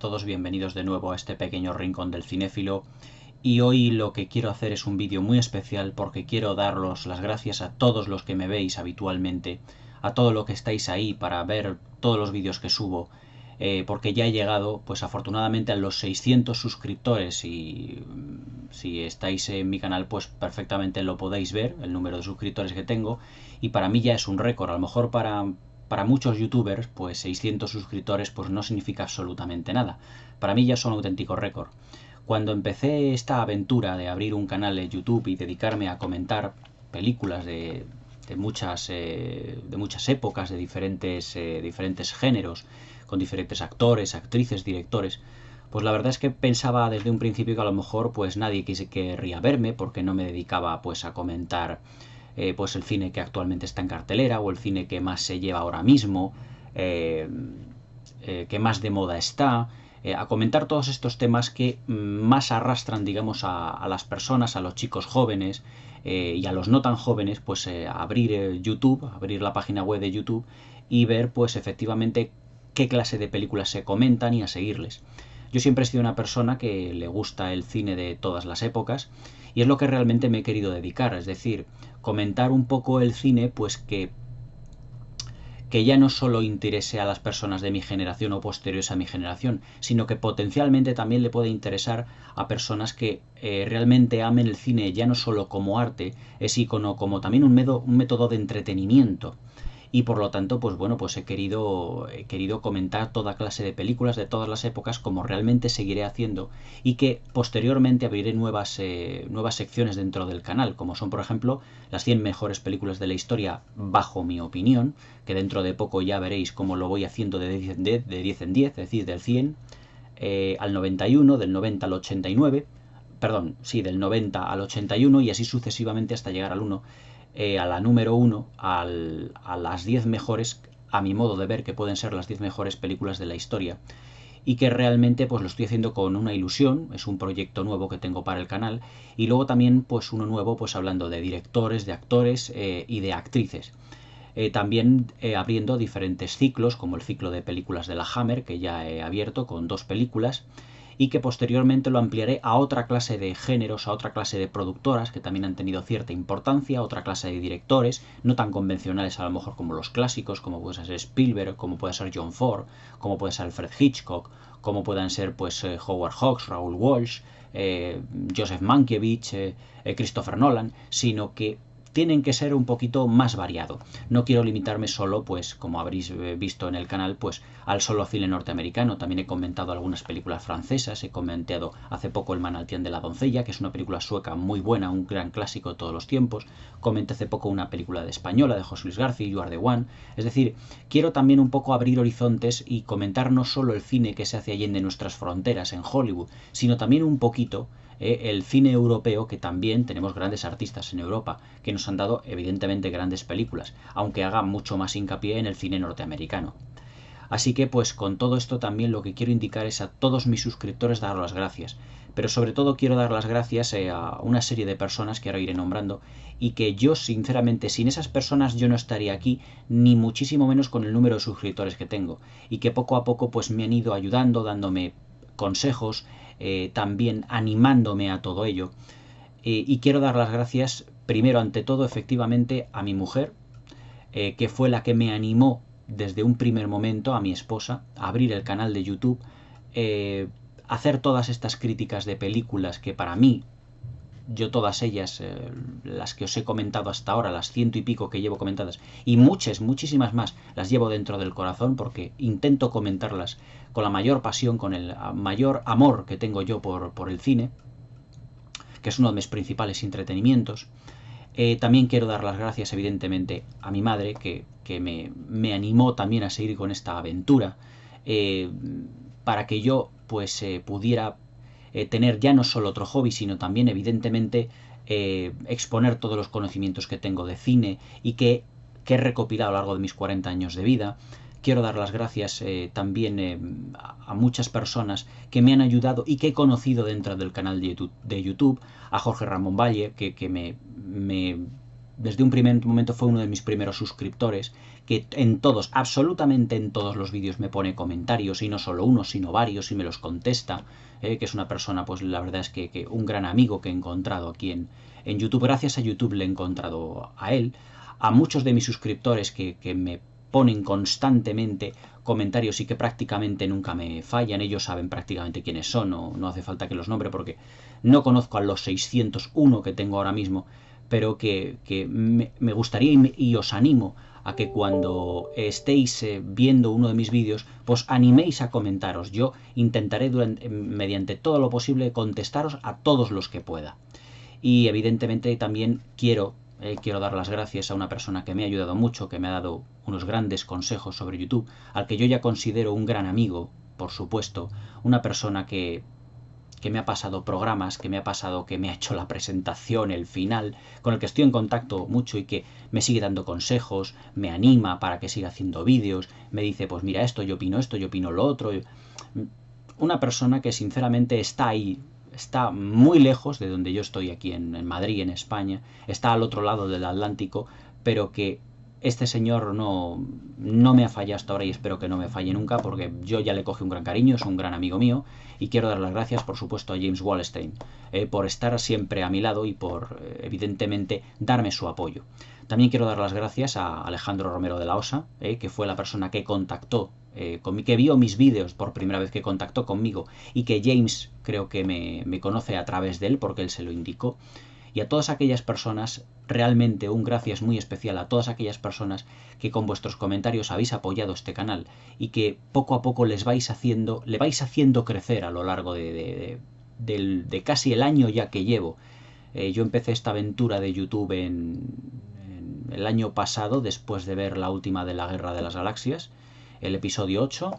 todos, bienvenidos de nuevo a este pequeño rincón del cinéfilo. Y hoy lo que quiero hacer es un vídeo muy especial porque quiero daros las gracias a todos los que me veis habitualmente, a todos los que estáis ahí para ver todos los vídeos que subo, porque ya he llegado, pues afortunadamente, a los 600 suscriptores y si estáis en mi canal pues perfectamente lo podéis ver, el número de suscriptores que tengo, y para mí ya es un récord. A lo mejor para muchos youtubers, pues 600 suscriptores pues no significa absolutamente nada. Para mí ya es un auténtico récord. Cuando empecé esta aventura de abrir un canal de YouTube y dedicarme a comentar películas de muchas épocas, de diferentes géneros, con diferentes actores, actrices, directores, pues la verdad es que pensaba desde un principio que a lo mejor pues nadie querría verme porque no me dedicaba pues a comentar pues el cine que actualmente está en cartelera o el cine que más se lleva ahora mismo, que más de moda está, a comentar todos estos temas que más arrastran, digamos, a las personas, a los chicos jóvenes y a los no tan jóvenes, pues a abrir YouTube, abrir la página web de YouTube y ver, pues efectivamente, qué clase de películas se comentan y a seguirles. Yo siempre he sido una persona que le gusta el cine de todas las épocas y es lo que realmente me he querido dedicar, es decir, comentar un poco el cine, pues que ya no solo interese a las personas de mi generación o posteriores a mi generación, sino que potencialmente también le puede interesar a personas que realmente amen el cine ya no solo como arte, es icono, como también un método de entretenimiento. Y por lo tanto, pues bueno, pues he querido comentar toda clase de películas de todas las épocas, como realmente seguiré haciendo, y que posteriormente abriré nuevas secciones dentro del canal, como son, por ejemplo, las 100 mejores películas de la historia bajo mi opinión, que dentro de poco ya veréis cómo lo voy haciendo de 10 en 10, es decir, del 100 al 91, del 90 al 89, perdón, sí, del 90 al 81 y así sucesivamente hasta llegar al 1, a la número 1, a las 10 mejores, a mi modo de ver, que pueden ser las 10 mejores películas de la historia. Y que realmente pues lo estoy haciendo con una ilusión, es un proyecto nuevo que tengo para el canal, y luego también pues uno nuevo pues hablando de directores, de actores y de actrices. También abriendo diferentes ciclos, como el ciclo de películas de la Hammer, que ya he abierto con 2 películas, y que posteriormente lo ampliaré a otra clase de géneros, a otra clase de productoras que también han tenido cierta importancia, a otra clase de directores, no tan convencionales a lo mejor como los clásicos, como puede ser Spielberg, como puede ser John Ford, como puede ser Alfred Hitchcock, como puedan ser pues Howard Hawks, Raoul Walsh, Joseph Mankiewicz, Christopher Nolan, sino que tienen que ser un poquito más variado. No quiero limitarme solo, pues, como habréis visto en el canal, pues, al solo cine norteamericano. También he comentado algunas películas francesas, he comentado hace poco El manantial de la doncella, que es una película sueca muy buena, un gran clásico de todos los tiempos. Comenté hace poco una película de española de José Luis García, You Are the One. Es decir, quiero también un poco abrir horizontes y comentar no solo el cine que se hace allende nuestras fronteras en Hollywood, sino también un poquito el cine europeo, que también tenemos grandes artistas en Europa que nos han dado evidentemente grandes películas, aunque haga mucho más hincapié en el cine norteamericano. Así que pues con todo esto también lo que quiero indicar es a todos mis suscriptores dar las gracias, pero sobre todo quiero dar las gracias a una serie de personas que ahora iré nombrando y que yo sinceramente sin esas personas yo no estaría aquí, ni muchísimo menos con el número de suscriptores que tengo, y que poco a poco pues me han ido ayudando, dándome consejos, también animándome a todo ello. Y quiero dar las gracias primero ante todo efectivamente a mi mujer, que fue la que me animó desde un primer momento, a mi esposa, a abrir el canal de YouTube, hacer todas estas críticas de películas que para mí, yo todas ellas, las que os he comentado hasta ahora, las 100 y pico que llevo comentadas, y muchísimas más, las llevo dentro del corazón porque intento comentarlas con la mayor pasión, con el mayor amor que tengo yo por el cine, que es uno de mis principales entretenimientos. También quiero dar las gracias evidentemente a mi madre que me animó también a seguir con esta aventura, para que yo pues pudiera tener ya no solo otro hobby, sino también evidentemente exponer todos los conocimientos que tengo de cine y que he recopilado a lo largo de mis 40 años de vida. Quiero dar las gracias también a muchas personas que me han ayudado y que he conocido dentro del canal de YouTube, a Jorge Ramón Valle, que me desde un primer momento fue uno de mis primeros suscriptores, que en todos, absolutamente en todos los vídeos me pone comentarios, y no solo uno, sino varios, y me los contesta, que es una persona, pues la verdad es que un gran amigo que he encontrado aquí en YouTube. Gracias a YouTube le he encontrado a él, a muchos de mis suscriptores que me ponen constantemente comentarios y que prácticamente nunca me fallan. Ellos saben prácticamente quiénes son, no hace falta que los nombre porque no conozco a los 601 que tengo ahora mismo, pero que me gustaría y os animo a que cuando estéis viendo uno de mis vídeos, pues animéis a comentaros. Yo intentaré mediante todo lo posible contestaros a todos los que pueda. Y evidentemente también quiero dar las gracias a una persona que me ha ayudado mucho, que me ha dado unos grandes consejos sobre YouTube, al que yo ya considero un gran amigo, por supuesto, una persona que me ha pasado programas, que me ha hecho la presentación, el final, con el que estoy en contacto mucho y que me sigue dando consejos, me anima para que siga haciendo vídeos, me dice, pues mira esto, yo opino lo otro. Una persona que sinceramente está ahí, está muy lejos de donde yo estoy aquí en Madrid, en España, está al otro lado del Atlántico, pero que este señor no me ha fallado hasta ahora y espero que no me falle nunca, porque yo ya le cogí un gran cariño, es un gran amigo mío, y quiero dar las gracias, por supuesto, a James Wallstein por estar siempre a mi lado y por, evidentemente, darme su apoyo. También quiero dar las gracias a Alejandro Romero de la Osa, que fue la persona que contactó conmigo, que vio mis vídeos por primera vez, que contactó conmigo, y que James creo que me conoce a través de él porque él se lo indicó. Y a todas aquellas personas, realmente un gracias muy especial a todas aquellas personas que con vuestros comentarios habéis apoyado este canal y que poco a poco le vais haciendo crecer a lo largo de casi el año ya que llevo. Yo empecé esta aventura de YouTube en el año pasado, después de ver la última de la Guerra de las Galaxias, el episodio 8.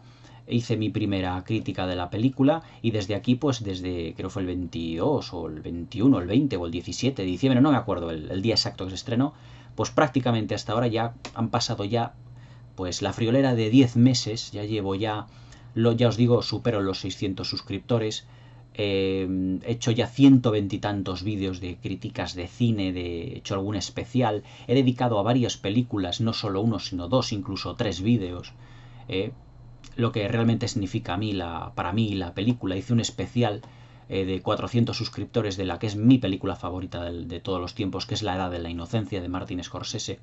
Hice mi primera crítica de la película y desde aquí, pues desde creo fue el 22 o el 21, el 20 o el 17 de diciembre, no me acuerdo el día exacto que se estrenó, pues prácticamente hasta ahora ya han pasado ya pues la friolera de 10 meses, ya llevo ya os digo, supero los 600 suscriptores, he hecho ya 120 y tantos vídeos de críticas de cine, he hecho algún especial, he dedicado a varias películas, no solo uno, sino dos, incluso tres vídeos, lo que realmente significa para mí la película. Hice un especial de 400 suscriptores de la que es mi película favorita de todos los tiempos, que es La Edad de la Inocencia, de Martin Scorsese.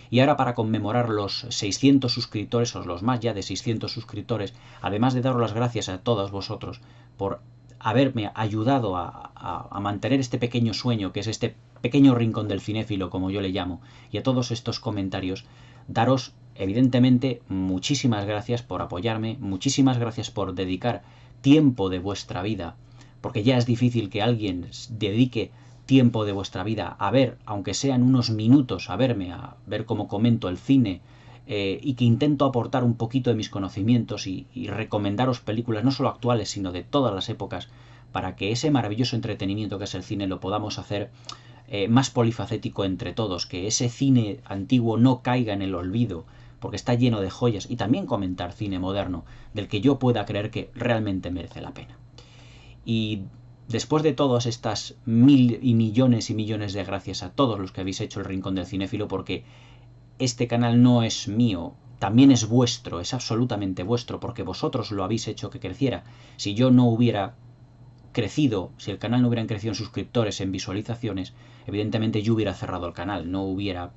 Y ahora, para conmemorar los 600 suscriptores, o los más ya de 600 suscriptores, además de daros las gracias a todos vosotros por haberme ayudado a mantener este pequeño sueño, que es este pequeño rincón del cinéfilo, como yo le llamo, y a todos estos comentarios, daros evidentemente muchísimas gracias por apoyarme, muchísimas gracias por dedicar tiempo de vuestra vida, porque ya es difícil que alguien dedique tiempo de vuestra vida a ver, aunque sean unos minutos, a verme, a ver cómo comento el cine, y que intento aportar un poquito de mis conocimientos y recomendaros películas no solo actuales, sino de todas las épocas, para que ese maravilloso entretenimiento que es el cine lo podamos hacer más polifacético entre todos, que ese cine antiguo no caiga en el olvido, porque está lleno de joyas, y también comentar cine moderno, del que yo pueda creer que realmente merece la pena. Y después de todas estas mil y millones de gracias a todos los que habéis hecho el Rincón del Cinéfilo, porque este canal no es mío, también es vuestro, es absolutamente vuestro, porque vosotros lo habéis hecho que creciera. Si yo no hubiera crecido, si el canal no hubiera crecido en suscriptores, en visualizaciones, evidentemente yo hubiera cerrado el canal, no hubiera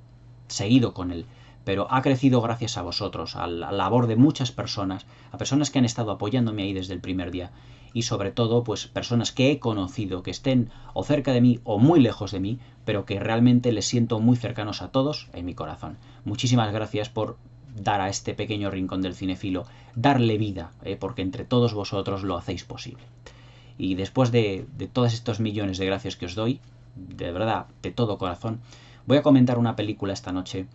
seguido con él. Pero ha crecido gracias a vosotros, a la labor de muchas personas, a personas que han estado apoyándome ahí desde el primer día, y sobre todo, pues personas que he conocido, que estén o cerca de mí o muy lejos de mí, pero que realmente les siento muy cercanos a todos en mi corazón. Muchísimas gracias por dar a este pequeño rincón del cinéfilo, darle vida, porque entre todos vosotros lo hacéis posible. Y después de todos estos millones de gracias que os doy, de verdad, de todo corazón, voy a comentar una película esta noche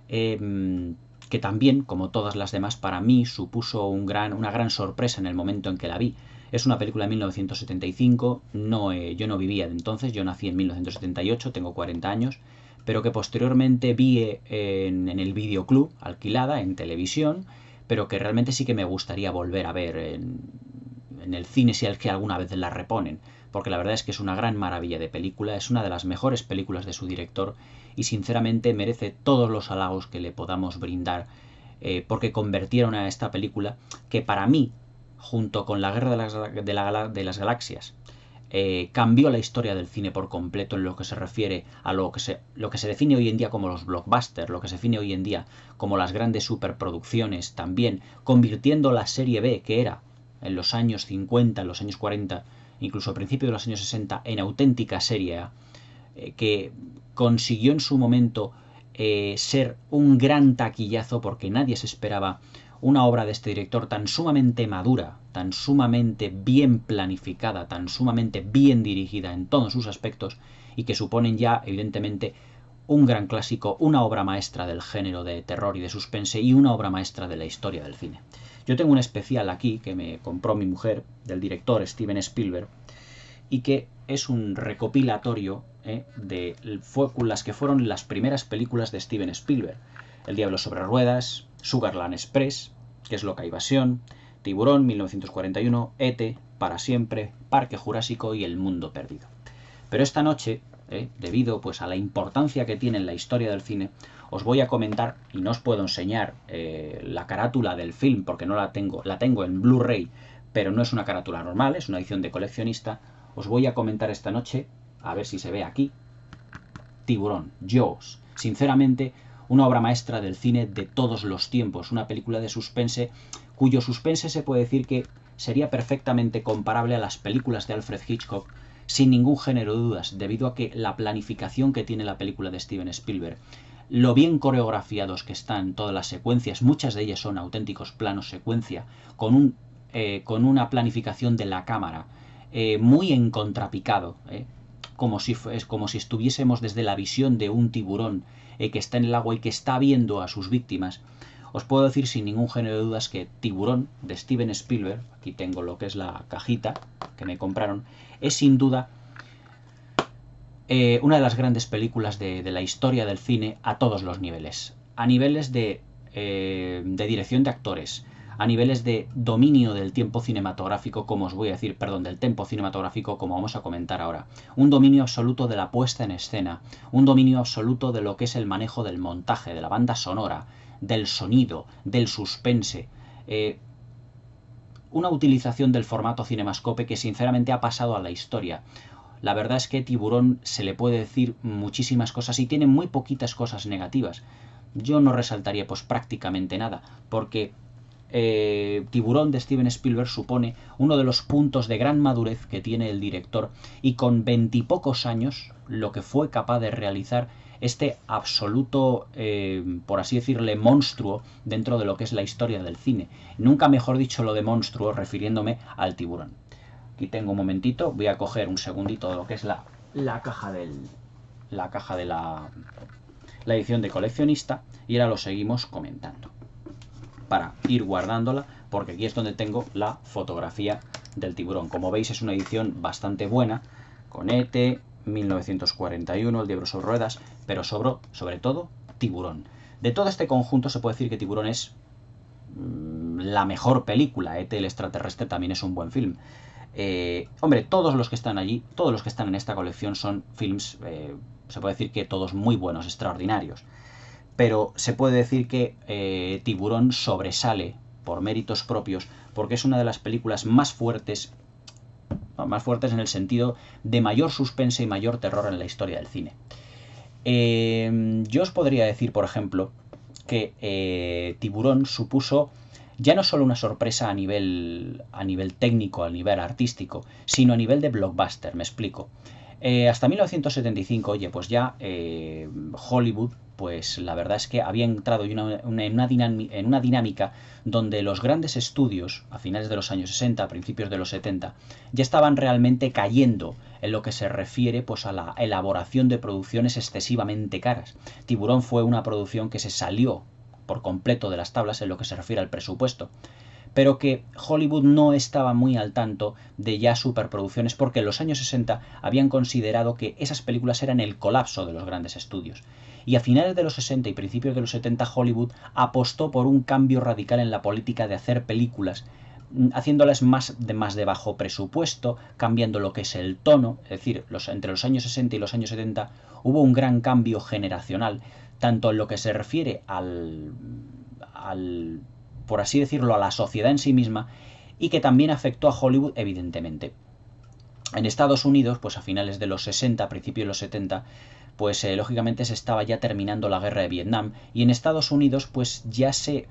que también, como todas las demás, para mí supuso una gran sorpresa en el momento en que la vi. Es una película de 1975, yo no vivía de entonces, yo nací en 1978, tengo 40 años, pero que posteriormente vi en el videoclub, alquilada, en televisión, pero que realmente sí que me gustaría volver a ver en el cine, si es que alguna vez la reponen, porque la verdad es que es una gran maravilla de película, es una de las mejores películas de su director y sinceramente merece todos los halagos que le podamos brindar, porque convirtieron a esta película, que para mí, junto con La Guerra de las Galaxias, cambió la historia del cine por completo en lo que se refiere a lo que se define hoy en día como los blockbusters, lo que se define hoy en día como las grandes superproducciones, también convirtiendo la serie B, que era en los años 50, en los años 40, incluso a principios de los años 60, en auténtica serie A, que consiguió en su momento ser un gran taquillazo, porque nadie se esperaba una obra de este director tan sumamente madura, tan sumamente bien planificada, tan sumamente bien dirigida en todos sus aspectos, y que suponen ya, evidentemente, un gran clásico, una obra maestra del género de terror y de suspense y una obra maestra de la historia del cine. Yo tengo un especial aquí que me compró mi mujer, del director Steven Spielberg, y que es un recopilatorio de las que fueron las primeras películas de Steven Spielberg. El Diablo sobre ruedas, Sugarland Express, que es Loca Invasión, Tiburón, 1941, E.T., Para siempre, Parque Jurásico y El Mundo Perdido. Pero esta noche, debido pues a la importancia que tiene en la historia del cine, os voy a comentar, y no os puedo enseñar la carátula del film porque no la tengo en Blu-ray, pero no es una carátula normal, es una edición de coleccionista. Os voy a comentar esta noche, a ver si se ve aquí, Tiburón, Jaws. Sinceramente, una obra maestra del cine de todos los tiempos, una película de suspense cuyo suspense se puede decir que sería perfectamente comparable a las películas de Alfred Hitchcock, sin ningún género de dudas, debido a que la planificación que tiene la película de Steven Spielberg, lo bien coreografiados que están todas las secuencias, muchas de ellas son auténticos planos secuencia, con una planificación de la cámara muy en contrapicado, como si estuviésemos desde la visión de un tiburón que está en el agua y que está viendo a sus víctimas. Os puedo decir sin ningún género de dudas que Tiburón, de Steven Spielberg, aquí tengo lo que es la cajita que me compraron, es sin duda una de las grandes películas de la historia del cine a todos los niveles. A niveles de dirección de actores, a niveles de dominio del tiempo cinematográfico, como os voy a decir, perdón, del tempo cinematográfico, como vamos a comentar ahora. Un dominio absoluto de la puesta en escena, un dominio absoluto de lo que es el manejo del montaje, de la banda sonora, del sonido, del suspense. Una utilización del formato Cinemascope que sinceramente ha pasado a la historia. La verdad es que Tiburón se le puede decir muchísimas cosas y tiene muy poquitas cosas negativas. Yo no resaltaría pues prácticamente nada, porque Tiburón de Steven Spielberg supone uno de los puntos de gran madurez que tiene el director, y con 20 y pocos años lo que fue capaz de realizar este absoluto, por así decirle, monstruo dentro de lo que es la historia del cine. Nunca mejor dicho lo de monstruo, refiriéndome al Tiburón. Aquí tengo un momentito, voy a coger un segundito de lo que es la caja de la edición de coleccionista, y ahora lo seguimos comentando para ir guardándola, porque aquí es donde tengo la fotografía del Tiburón. Como veis, es una edición bastante buena, con E.T., 1941, El Diablo sobre ruedas, pero sobre todo Tiburón. De todo este conjunto se puede decir que Tiburón es la mejor película. E.T., el extraterrestre, también es un buen film. Hombre, todos los que están allí, todos los que están en esta colección son films, se puede decir que todos muy buenos, extraordinarios. Pero se puede decir que Tiburón sobresale por méritos propios, porque es una de las películas más fuertes en el sentido de mayor suspense y mayor terror en la historia del cine. Yo os podría decir, por ejemplo, que Tiburón supuso ya no solo una sorpresa a nivel técnico, a nivel artístico, sino a nivel de blockbuster, me explico. Hasta 1975, oye, pues ya Hollywood, pues la verdad es que había entrado en una dinámica donde los grandes estudios, a finales de los años 60, a principios de los 70, ya estaban realmente cayendo en lo que se refiere pues a la elaboración de producciones excesivamente caras. Tiburón fue una producción que se salió por completo de las tablas en lo que se refiere al presupuesto, pero que Hollywood no estaba muy al tanto de ya superproducciones, porque en los años 60 habían considerado que esas películas eran el colapso de los grandes estudios. Y a finales de los 60 y principios de los 70 Hollywood apostó por un cambio radical en la política de hacer películas haciéndolas más de bajo presupuesto, cambiando lo que es el tono. Es decir, entre los años 60 y los años 70 hubo un gran cambio generacional, tanto en lo que se refiere por así decirlo, a la sociedad en sí misma, y que también afectó a Hollywood, evidentemente. En Estados Unidos, pues a finales de los 60, a principios de los 70, pues lógicamente se estaba ya terminando la guerra de Vietnam, y en Estados Unidos pues ya se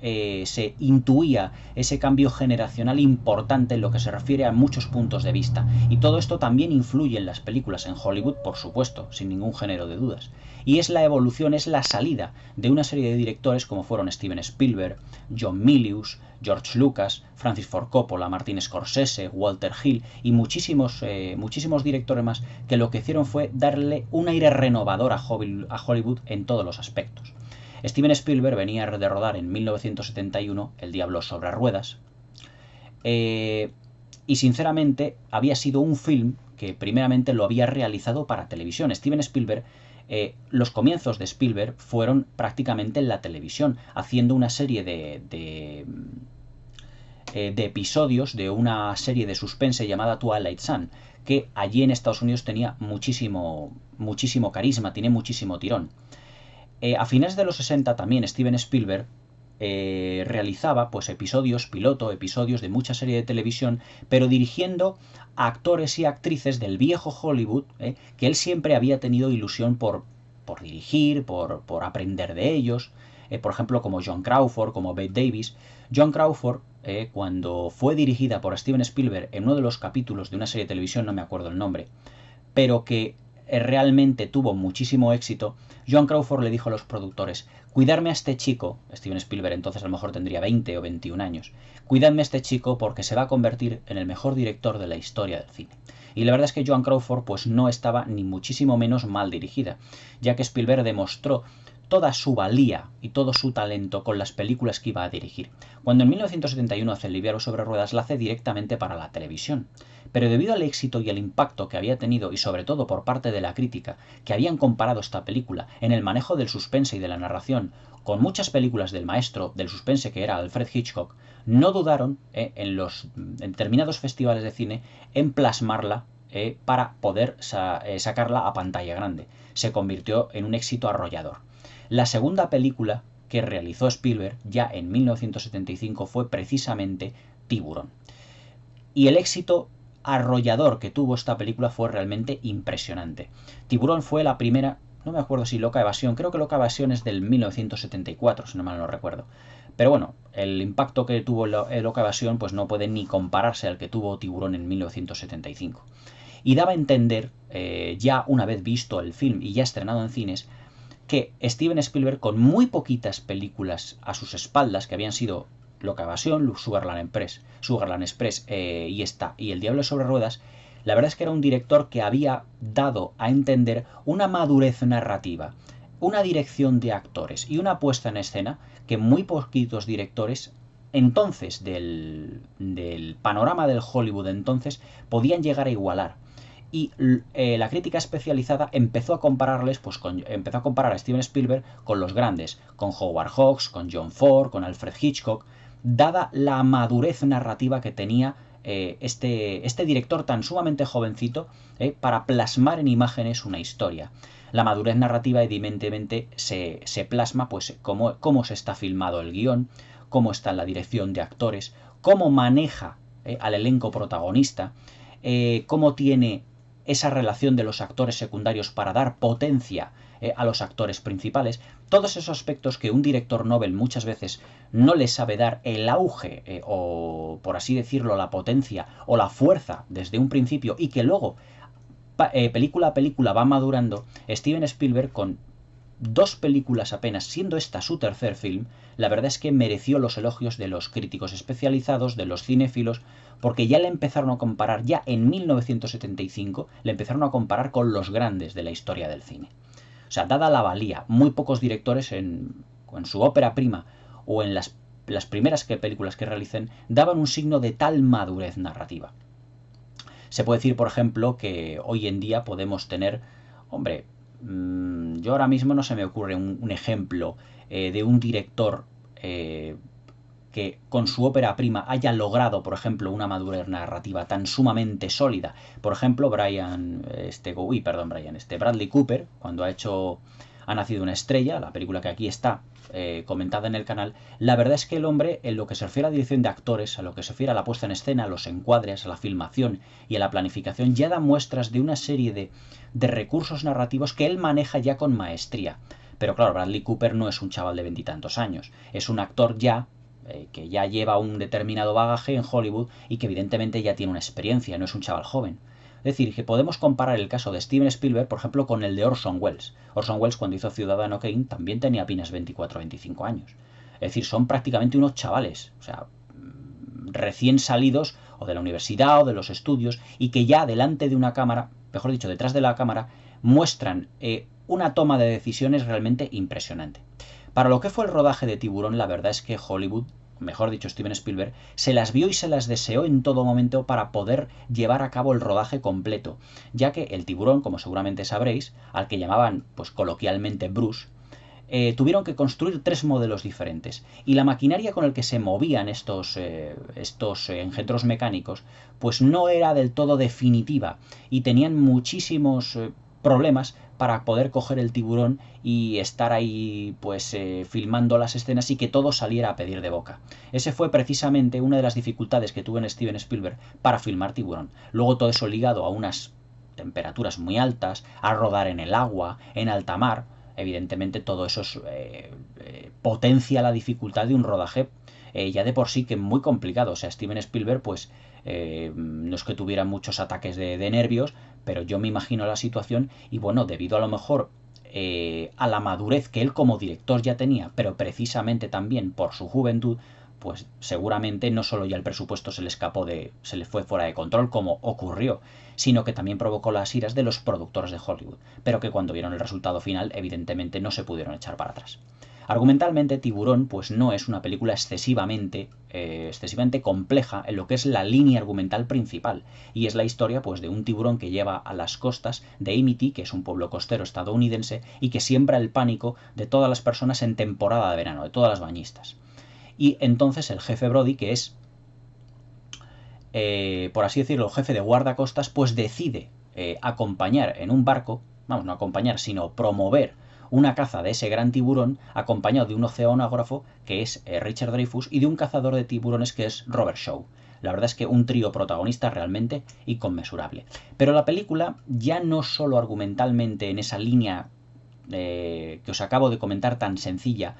intuía ese cambio generacional importante en lo que se refiere a muchos puntos de vista, y todo esto también influye en las películas en Hollywood, por supuesto, sin ningún género de dudas. Y es la evolución, es la salida de una serie de directores como fueron Steven Spielberg, John Milius, George Lucas, Francis Ford Coppola, Martin Scorsese, Walter Hill y muchísimos directores más, que lo que hicieron fue darle un aire renovador a Hollywood en todos los aspectos. Steven Spielberg venía de rodar en 1971 El Diablo sobre ruedas, y sinceramente había sido un film que primeramente lo había realizado para televisión. Steven Spielberg, los comienzos de Spielberg fueron prácticamente en la televisión, haciendo una serie de episodios de una serie de suspense llamada Twilight Zone, que allí en Estados Unidos tenía muchísimo carisma, tiene muchísimo tirón. A finales de los 60 también Steven Spielberg realizaba pues episodios de mucha serie de televisión, pero dirigiendo a actores y actrices del viejo Hollywood, que él siempre había tenido ilusión por dirigir, por aprender de ellos, por ejemplo como John Crawford, como Bette Davis. John Crawford, cuando fue dirigida por Steven Spielberg en uno de los capítulos de una serie de televisión, no me acuerdo el nombre, pero que realmente tuvo muchísimo éxito, John Crawford le dijo a los productores: cuidarme a este chico, Steven Spielberg entonces a lo mejor tendría 20 o 21 años, cuidadme a este chico porque se va a convertir en el mejor director de la historia del cine. Y la verdad es que Joan Crawford pues no estaba ni muchísimo menos mal dirigida, ya que Spielberg demostró toda su valía y todo su talento con las películas que iba a dirigir. Cuando en 1971 hace El Diablo sobre ruedas, la hace directamente para la televisión. Pero debido al éxito y al impacto que había tenido, y sobre todo por parte de la crítica, que habían comparado esta película en el manejo del suspense y de la narración con muchas películas del maestro del suspense que era Alfred Hitchcock, no dudaron en determinados festivales de cine en plasmarla para poder sacarla a pantalla grande. Se convirtió en un éxito arrollador. La segunda película que realizó Spielberg ya en 1975 fue precisamente Tiburón. Y el éxito arrollador que tuvo esta película fue realmente impresionante. Tiburón fue la primera, no me acuerdo si Loca Evasión, creo que Loca Evasión es del 1974, si no mal no recuerdo. Pero bueno, el impacto que tuvo Loca Evasión pues no puede ni compararse al que tuvo Tiburón en 1975. Y daba a entender, ya una vez visto el film y ya estrenado en cines, que Steven Spielberg, con muy poquitas películas a sus espaldas, que habían sido Loca Evasión, Sugarland Express y El Diablo sobre ruedas, la verdad es que era un director que había dado a entender una madurez narrativa, una dirección de actores y una puesta en escena que muy poquitos directores entonces del panorama del Hollywood entonces podían llegar a igualar. Y la crítica especializada empezó a compararles, empezó a comparar a Steven Spielberg con los grandes, con Howard Hawks, con John Ford, con Alfred Hitchcock, dada la madurez narrativa que tenía este director tan sumamente jovencito para plasmar en imágenes una historia. La madurez narrativa evidentemente se plasma pues cómo se está filmado el guión, cómo está la dirección de actores, cómo maneja al elenco protagonista, cómo tiene esa relación de los actores secundarios para dar potencia a los actores principales. Todos esos aspectos que un director novel muchas veces no le sabe dar el auge o, por así decirlo, la potencia o la fuerza desde un principio, y que luego película a película va madurando. Steven Spielberg, con 2 películas apenas, siendo esta su tercer film, la verdad es que mereció los elogios de los críticos especializados, de los cinéfilos, porque ya le empezaron a comparar, ya en 1975, le empezaron a comparar con los grandes de la historia del cine. O sea, dada la valía, muy pocos directores en su ópera prima o en las primeras películas que realicen daban un signo de tal madurez narrativa. Se puede decir, por ejemplo, que hoy en día podemos tener, hombre, yo ahora mismo no se me ocurre un ejemplo de un director que que con su ópera prima haya logrado, por ejemplo, una madurez narrativa tan sumamente sólida. Por ejemplo, Bradley Cooper, cuando ha nacido una estrella, la película que aquí está comentada en el canal, la verdad es que el hombre, en lo que se refiere a la dirección de actores, a lo que se refiere a la puesta en escena, a los encuadres, a la filmación y a la planificación, ya da muestras de una serie de recursos narrativos que él maneja ya con maestría. Pero claro, Bradley Cooper no es un chaval de 20 años, es un actor ya que ya lleva un determinado bagaje en Hollywood y que evidentemente ya tiene una experiencia, no es un chaval joven. Es decir, que podemos comparar el caso de Steven Spielberg, por ejemplo, con el de Orson Welles. Orson Welles, cuando hizo Ciudadano Kane, también tenía apenas 24 o 25 años. Es decir, son prácticamente unos chavales, o sea, recién salidos o de la universidad o de los estudios, y que ya delante de una cámara, mejor dicho, detrás de la cámara, muestran una toma de decisiones realmente impresionante. Para lo que fue el rodaje de Tiburón, la verdad es que Hollywood, mejor dicho Steven Spielberg, se las vio y se las deseó en todo momento para poder llevar a cabo el rodaje completo, ya que el tiburón, como seguramente sabréis, al que llamaban pues coloquialmente Bruce, tuvieron que construir 3 modelos diferentes, y la maquinaria con el que se movían estos engendros mecánicos pues no era del todo definitiva y tenían muchísimos problemas para poder coger el tiburón y estar ahí pues filmando las escenas y que todo saliera a pedir de boca. Ese fue precisamente una de las dificultades que tuvo en Steven Spielberg para filmar Tiburón. Luego todo eso ligado a unas temperaturas muy altas, a rodar en el agua, en alta mar. Evidentemente todo eso potencia la dificultad de un rodaje ya de por sí que muy complicado. O sea, Steven Spielberg pues no es que tuviera muchos ataques de nervios, pero yo me imagino la situación y bueno, debido a lo mejor a la madurez que él como director ya tenía, pero precisamente también por su juventud, pues seguramente no solo ya el presupuesto se le fue fuera de control como ocurrió, sino que también provocó las iras de los productores de Hollywood, pero que cuando vieron el resultado final evidentemente no se pudieron echar para atrás. Argumentalmente, Tiburón pues no es una película excesivamente compleja en lo que es la línea argumental principal, y es la historia pues de un tiburón que lleva a las costas de Amity, que es un pueblo costero estadounidense, y que siembra el pánico de todas las personas en temporada de verano, de todas las bañistas. Y entonces el jefe Brody, que es, por así decirlo, el jefe de guardacostas, pues decide acompañar en un barco, vamos, no acompañar, sino promover una caza de ese gran tiburón, acompañado de un oceanógrafo, que es Richard Dreyfuss, y de un cazador de tiburones, que es Robert Shaw. La verdad es que un trío protagonista realmente inconmensurable. Pero la película, ya no solo argumentalmente en esa línea que os acabo de comentar tan sencilla,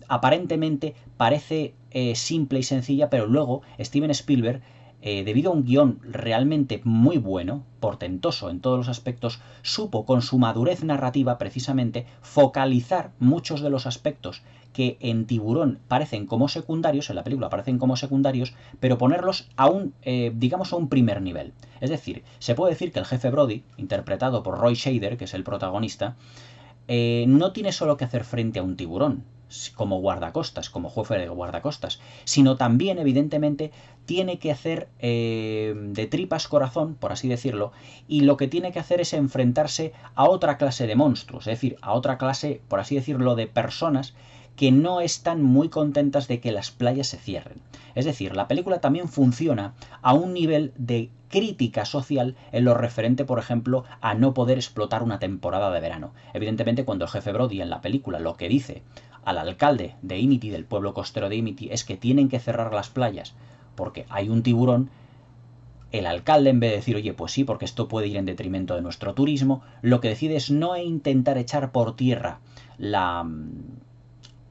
aparentemente parece simple y sencilla, pero luego Steven Spielberg, debido a un guión realmente muy bueno, portentoso en todos los aspectos, supo con su madurez narrativa precisamente focalizar muchos de los aspectos que en Tiburón parecen como secundarios, en la película parecen como secundarios, pero ponerlos a digamos a un primer nivel. Es decir, se puede decir que el jefe Brody, interpretado por Roy Scheider, que es el protagonista, no tiene solo que hacer frente a un tiburón como guardacostas, como jefe de guardacostas, sino también, evidentemente, tiene que hacer de tripas corazón, por así decirlo, y lo que tiene que hacer es enfrentarse a otra clase de monstruos, es decir, a otra clase, por así decirlo, de personas que no están muy contentas de que las playas se cierren. Es decir, la película también funciona a un nivel de crítica social en lo referente, por ejemplo, a no poder explotar una temporada de verano. Evidentemente, cuando el jefe Brody en la película lo que dice al alcalde de Amity, del pueblo costero de Amity, es que tienen que cerrar las playas porque hay un tiburón, el alcalde, en vez de decir, oye, pues sí, porque esto puede ir en detrimento de nuestro turismo, lo que decide es no intentar echar por tierra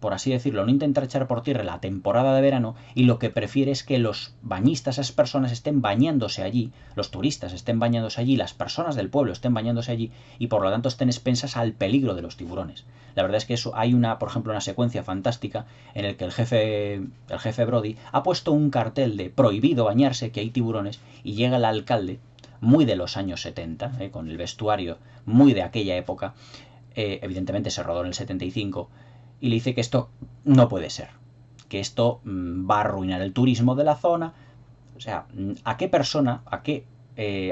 por así decirlo, no intentar echar por tierra la temporada de verano, y lo que prefiere es que los bañistas, esas personas, estén bañándose allí, los turistas estén bañándose allí, las personas del pueblo estén bañándose allí, y por lo tanto estén expensas al peligro de los tiburones. La verdad es que eso, hay por ejemplo, una secuencia fantástica en el que el jefe Brody ha puesto un cartel de prohibido bañarse, que hay tiburones, y llega el alcalde, muy de los años 70, con el vestuario muy de aquella época, evidentemente se rodó en el 75, y le dice que esto no puede ser, que esto va a arruinar el turismo de la zona. O sea, ¿a qué persona, a qué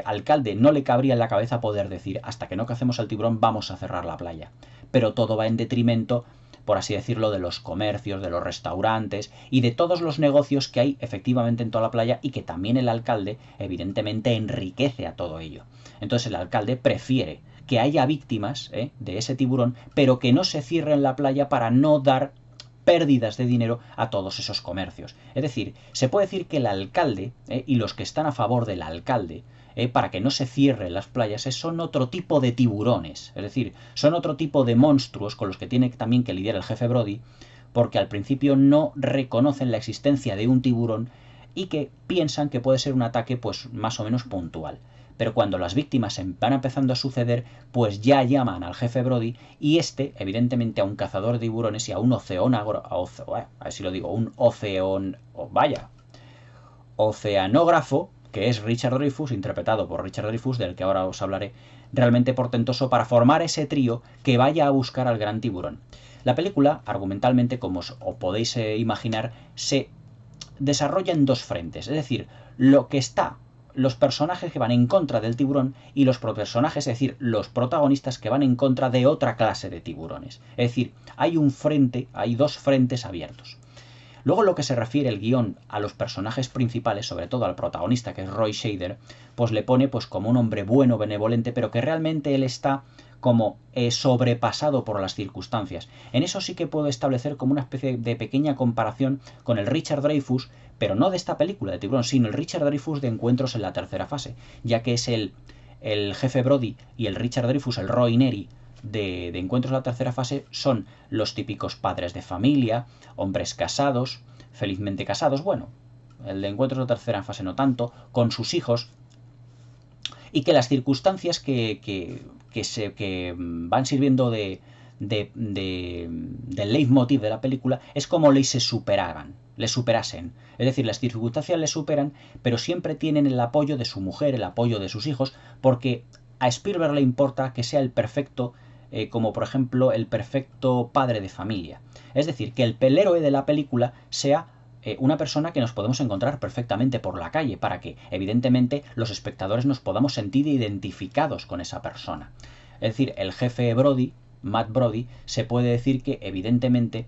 alcalde no le cabría en la cabeza poder decir, hasta que no cacemos al tiburón vamos a cerrar la playa? Pero todo va en detrimento por así decirlo, de los comercios, de los restaurantes y de todos los negocios que hay efectivamente en toda la playa y que también el alcalde evidentemente enriquece a todo ello. Entonces el alcalde prefiere que haya víctimas de ese tiburón, pero que no se cierre en la playa para no dar pérdidas de dinero a todos esos comercios. Es decir, se puede decir que el alcalde y los que están a favor del alcalde para que no se cierren las playas son otro tipo de tiburones, es decir, son otro tipo de monstruos con los que tiene también que lidiar el jefe Brody, porque al principio no reconocen la existencia de un tiburón y que piensan que puede ser un ataque pues más o menos puntual. Pero cuando las víctimas van empezando a suceder, pues ya llaman al jefe Brody y este, evidentemente, a un cazador de tiburones y a un oceanógrafo, que es Richard Dreyfuss, interpretado por Richard Dreyfuss, del que ahora os hablaré, realmente portentoso para formar ese trío que vaya a buscar al gran tiburón. La película, argumentalmente, como os podéis imaginar, se desarrolla en dos frentes, es decir, los personajes que van en contra del tiburón y los personajes, es decir, los protagonistas que van en contra de otra clase de tiburones. Es decir, hay dos frentes abiertos. Luego, lo que se refiere el guión a los personajes principales, sobre todo al protagonista, que es Roy Scheider, pues le pone pues como un hombre bueno, benevolente, pero que realmente él está como sobrepasado por las circunstancias. En eso sí que puedo establecer como una especie de pequeña comparación con el Richard Dreyfuss, pero no de esta película de tiburón, sino el Richard Dreyfuss de Encuentros en la tercera fase, ya que es el jefe Brody y el Richard Dreyfuss, el Roy Neri, de Encuentros en la tercera fase, son los típicos padres de familia, hombres casados, felizmente casados, bueno, el de Encuentros en la tercera fase no tanto, con sus hijos, y que las circunstancias que van sirviendo del leitmotiv de la película es como les superasen. Es decir, las circunstancias les superan, pero siempre tienen el apoyo de su mujer, el apoyo de sus hijos, porque a Spielberg le importa que sea el perfecto, como por ejemplo el perfecto padre de familia. Es decir, que el héroe de la película sea una persona que nos podemos encontrar perfectamente por la calle, para que evidentemente los espectadores nos podamos sentir identificados con esa persona. Es decir, el jefe Brody, Matt Brody, se puede decir que evidentemente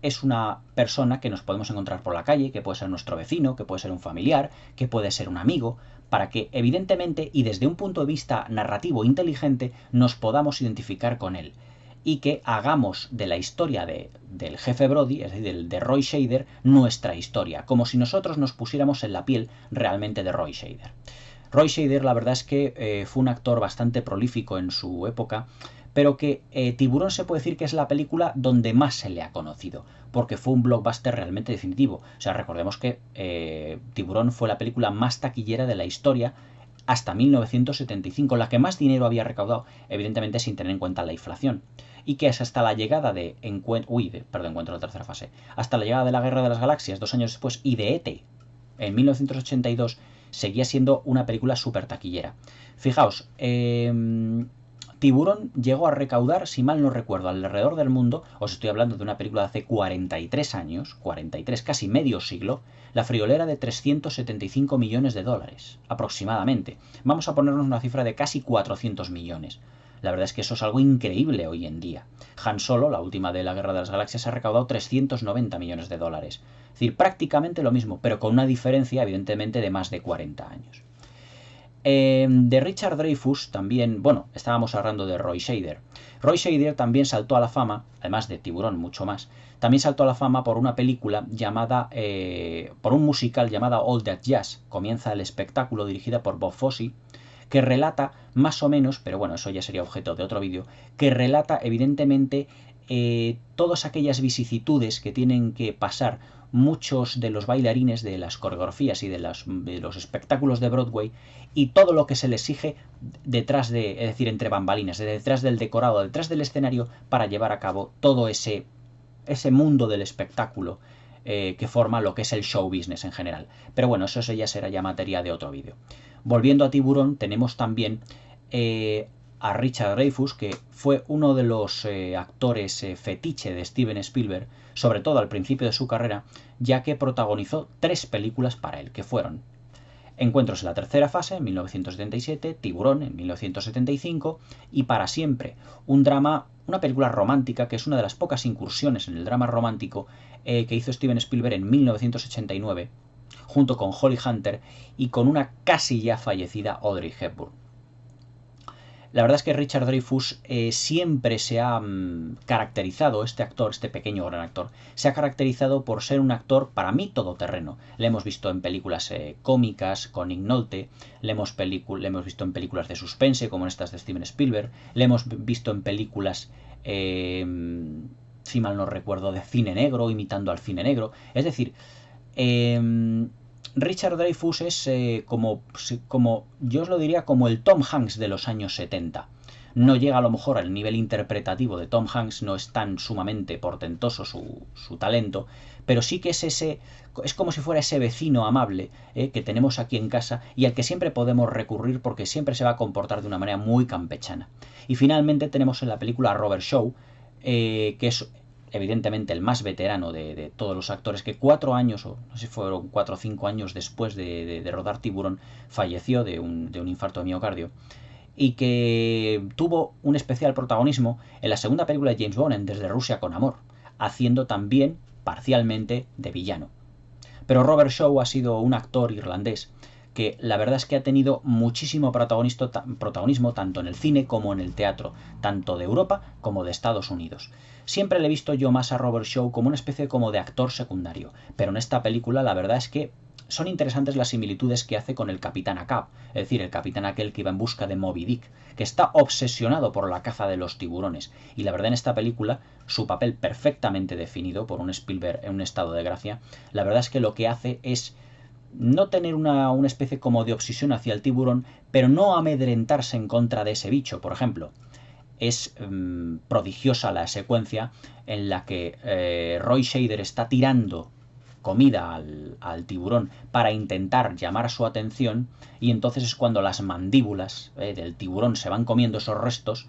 es una persona que nos podemos encontrar por la calle, que puede ser nuestro vecino, que puede ser un familiar, que puede ser un amigo, para que evidentemente y desde un punto de vista narrativo inteligente nos podamos identificar con él y que hagamos de la historia del jefe Brody, es decir, de Roy Scheider, nuestra historia, como si nosotros nos pusiéramos en la piel realmente de Roy Scheider. Roy Scheider, la verdad es que fue un actor bastante prolífico en su época, pero que Tiburón se puede decir que es la película donde más se le ha conocido, porque fue un blockbuster realmente definitivo. O sea, recordemos que Tiburón fue la película más taquillera de la historia hasta 1975, la que más dinero había recaudado, evidentemente sin tener en cuenta la inflación. Y que es hasta la llegada Encuentro en la tercera fase, hasta la llegada de la Guerra de las Galaxias 2 años después y de E.T. en 1982, seguía siendo una película súper taquillera. Fijaos, Tiburón llegó a recaudar, si mal no recuerdo, alrededor del mundo, os estoy hablando de una película de hace 43 años, 43, casi medio siglo, la friolera de 375 millones de dólares, aproximadamente. Vamos a ponernos una cifra de casi 400 millones. La verdad es que eso es algo increíble hoy en día. Han Solo, la última de la Guerra de las Galaxias, ha recaudado 390 millones de dólares. Es decir, prácticamente lo mismo, pero con una diferencia, evidentemente, de más de 40 años. De Richard Dreyfuss también, bueno, estábamos hablando de Roy Scheider. Roy Scheider también saltó a la fama, además de Tiburón, mucho más, también saltó a la fama por una película llamada, por un musical llamada All That Jazz. Comienza el espectáculo dirigida por Bob Fosse, que relata más o menos, pero bueno, eso ya sería objeto de otro vídeo, que relata evidentemente todas aquellas vicisitudes que tienen que pasar muchos de los bailarines de las coreografías y de los espectáculos de Broadway y todo lo que se les exige detrás es decir, entre bambalinas, detrás del decorado, detrás del escenario, para llevar a cabo todo ese mundo del espectáculo que forma lo que es el show business en general. Pero bueno, eso ya será ya materia de otro vídeo. Volviendo a Tiburón, tenemos también a Richard Dreyfuss, que fue uno de los actores fetiche de Steven Spielberg, sobre todo al principio de su carrera, ya que protagonizó 3 películas para él, que fueron Encuentros en la tercera fase, en 1977, Tiburón, en 1975, y Para siempre, un drama una película romántica que es una de las pocas incursiones en el drama romántico que hizo Steven Spielberg en 1989, junto con Holly Hunter y con una casi ya fallecida Audrey Hepburn. La verdad es que Richard Dreyfuss siempre se ha caracterizado, este actor, este pequeño gran actor, se ha caracterizado por ser un actor, para mí, todoterreno. Le hemos visto en películas cómicas, con Nick Nolte, le hemos visto en películas de suspense, como en estas de Steven Spielberg, le hemos visto en películas, si mal no recuerdo, de cine negro, imitando al cine negro. Es decir, Richard Dreyfuss es como yo os lo diría, como el Tom Hanks de los años 70. No llega a lo mejor al nivel interpretativo de Tom Hanks, no es tan sumamente portentoso su talento, pero sí que es como si fuera ese vecino amable que tenemos aquí en casa y al que siempre podemos recurrir porque siempre se va a comportar de una manera muy campechana. Y finalmente tenemos en la película a Robert Shaw, que es evidentemente el más veterano de todos los actores, que 4 años, o no sé si fueron 4 o 5 años después de rodar Tiburón, falleció de un infarto de miocardio, y que tuvo un especial protagonismo en la segunda película de James Bond, en Desde Rusia con Amor, haciendo también parcialmente de villano. Pero Robert Shaw ha sido un actor irlandés que la verdad es que ha tenido muchísimo protagonismo tanto en el cine como en el teatro, tanto de Europa como de Estados Unidos. Siempre le he visto yo más a Robert Shaw como una especie como de actor secundario, pero en esta película la verdad es que son interesantes las similitudes que hace con el Capitán Ahab, es decir, el capitán aquel que iba en busca de Moby Dick, que está obsesionado por la caza de los tiburones. Y la verdad, en esta película, su papel perfectamente definido por un Spielberg en un estado de gracia, la verdad es que lo que hace es no tener una especie como de obsesión hacia el tiburón, pero no amedrentarse en contra de ese bicho. Por ejemplo, es prodigiosa la secuencia en la que Roy Scheider está tirando comida al tiburón para intentar llamar su atención, y entonces es cuando las mandíbulas del tiburón se van comiendo esos restos.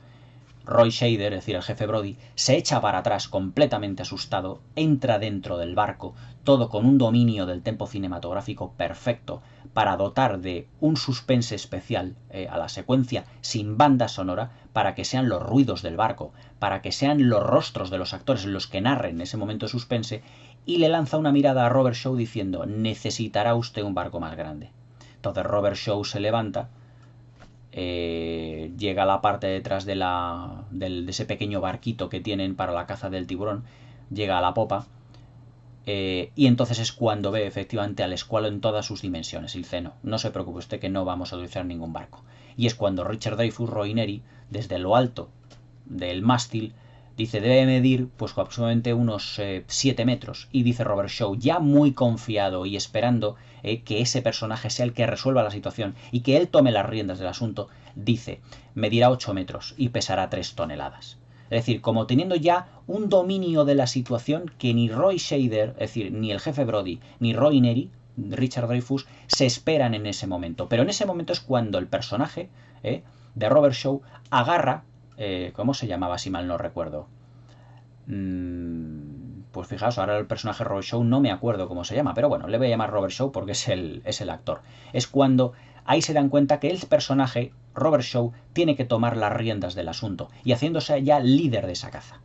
Roy Scheider, es decir, el jefe Brody, se echa para atrás completamente asustado, entra dentro del barco, todo con un dominio del tempo cinematográfico perfecto para dotar de un suspense especial a la secuencia sin banda sonora, para que sean los ruidos del barco, para que sean los rostros de los actores los que narren ese momento de suspense, y le lanza una mirada a Robert Shaw diciendo: necesitará usted un barco más grande. Entonces Robert Shaw se levanta, llega a la parte detrás de ese pequeño barquito que tienen para la caza del tiburón, llega a la popa, y entonces es cuando ve efectivamente al escualo en todas sus dimensiones y dice: no se preocupe usted, que no vamos a utilizar ningún barco. Y es cuando Richard Dreyfuss, Roy Neri, desde lo alto del mástil, dice: debe medir pues aproximadamente unos 7 metros. Y dice Robert Shaw, ya muy confiado y esperando que ese personaje sea el que resuelva la situación y que él tome las riendas del asunto, dice: medirá 8 metros y pesará 3 toneladas. Es decir, como teniendo ya un dominio de la situación que ni Roy Scheider, es decir, ni el jefe Brody, ni Roy Neri, Richard Dreyfuss, se esperan en ese momento. Pero en ese momento es cuando el personaje de Robert Shaw agarra, ¿cómo se llamaba si mal no recuerdo? Pues fijaos, ahora el personaje Robert Shaw no me acuerdo cómo se llama, pero bueno, le voy a llamar Robert Shaw porque es el actor. Es cuando ahí se dan cuenta que el personaje, Robert Shaw, tiene que tomar las riendas del asunto y haciéndose ya líder de esa caza.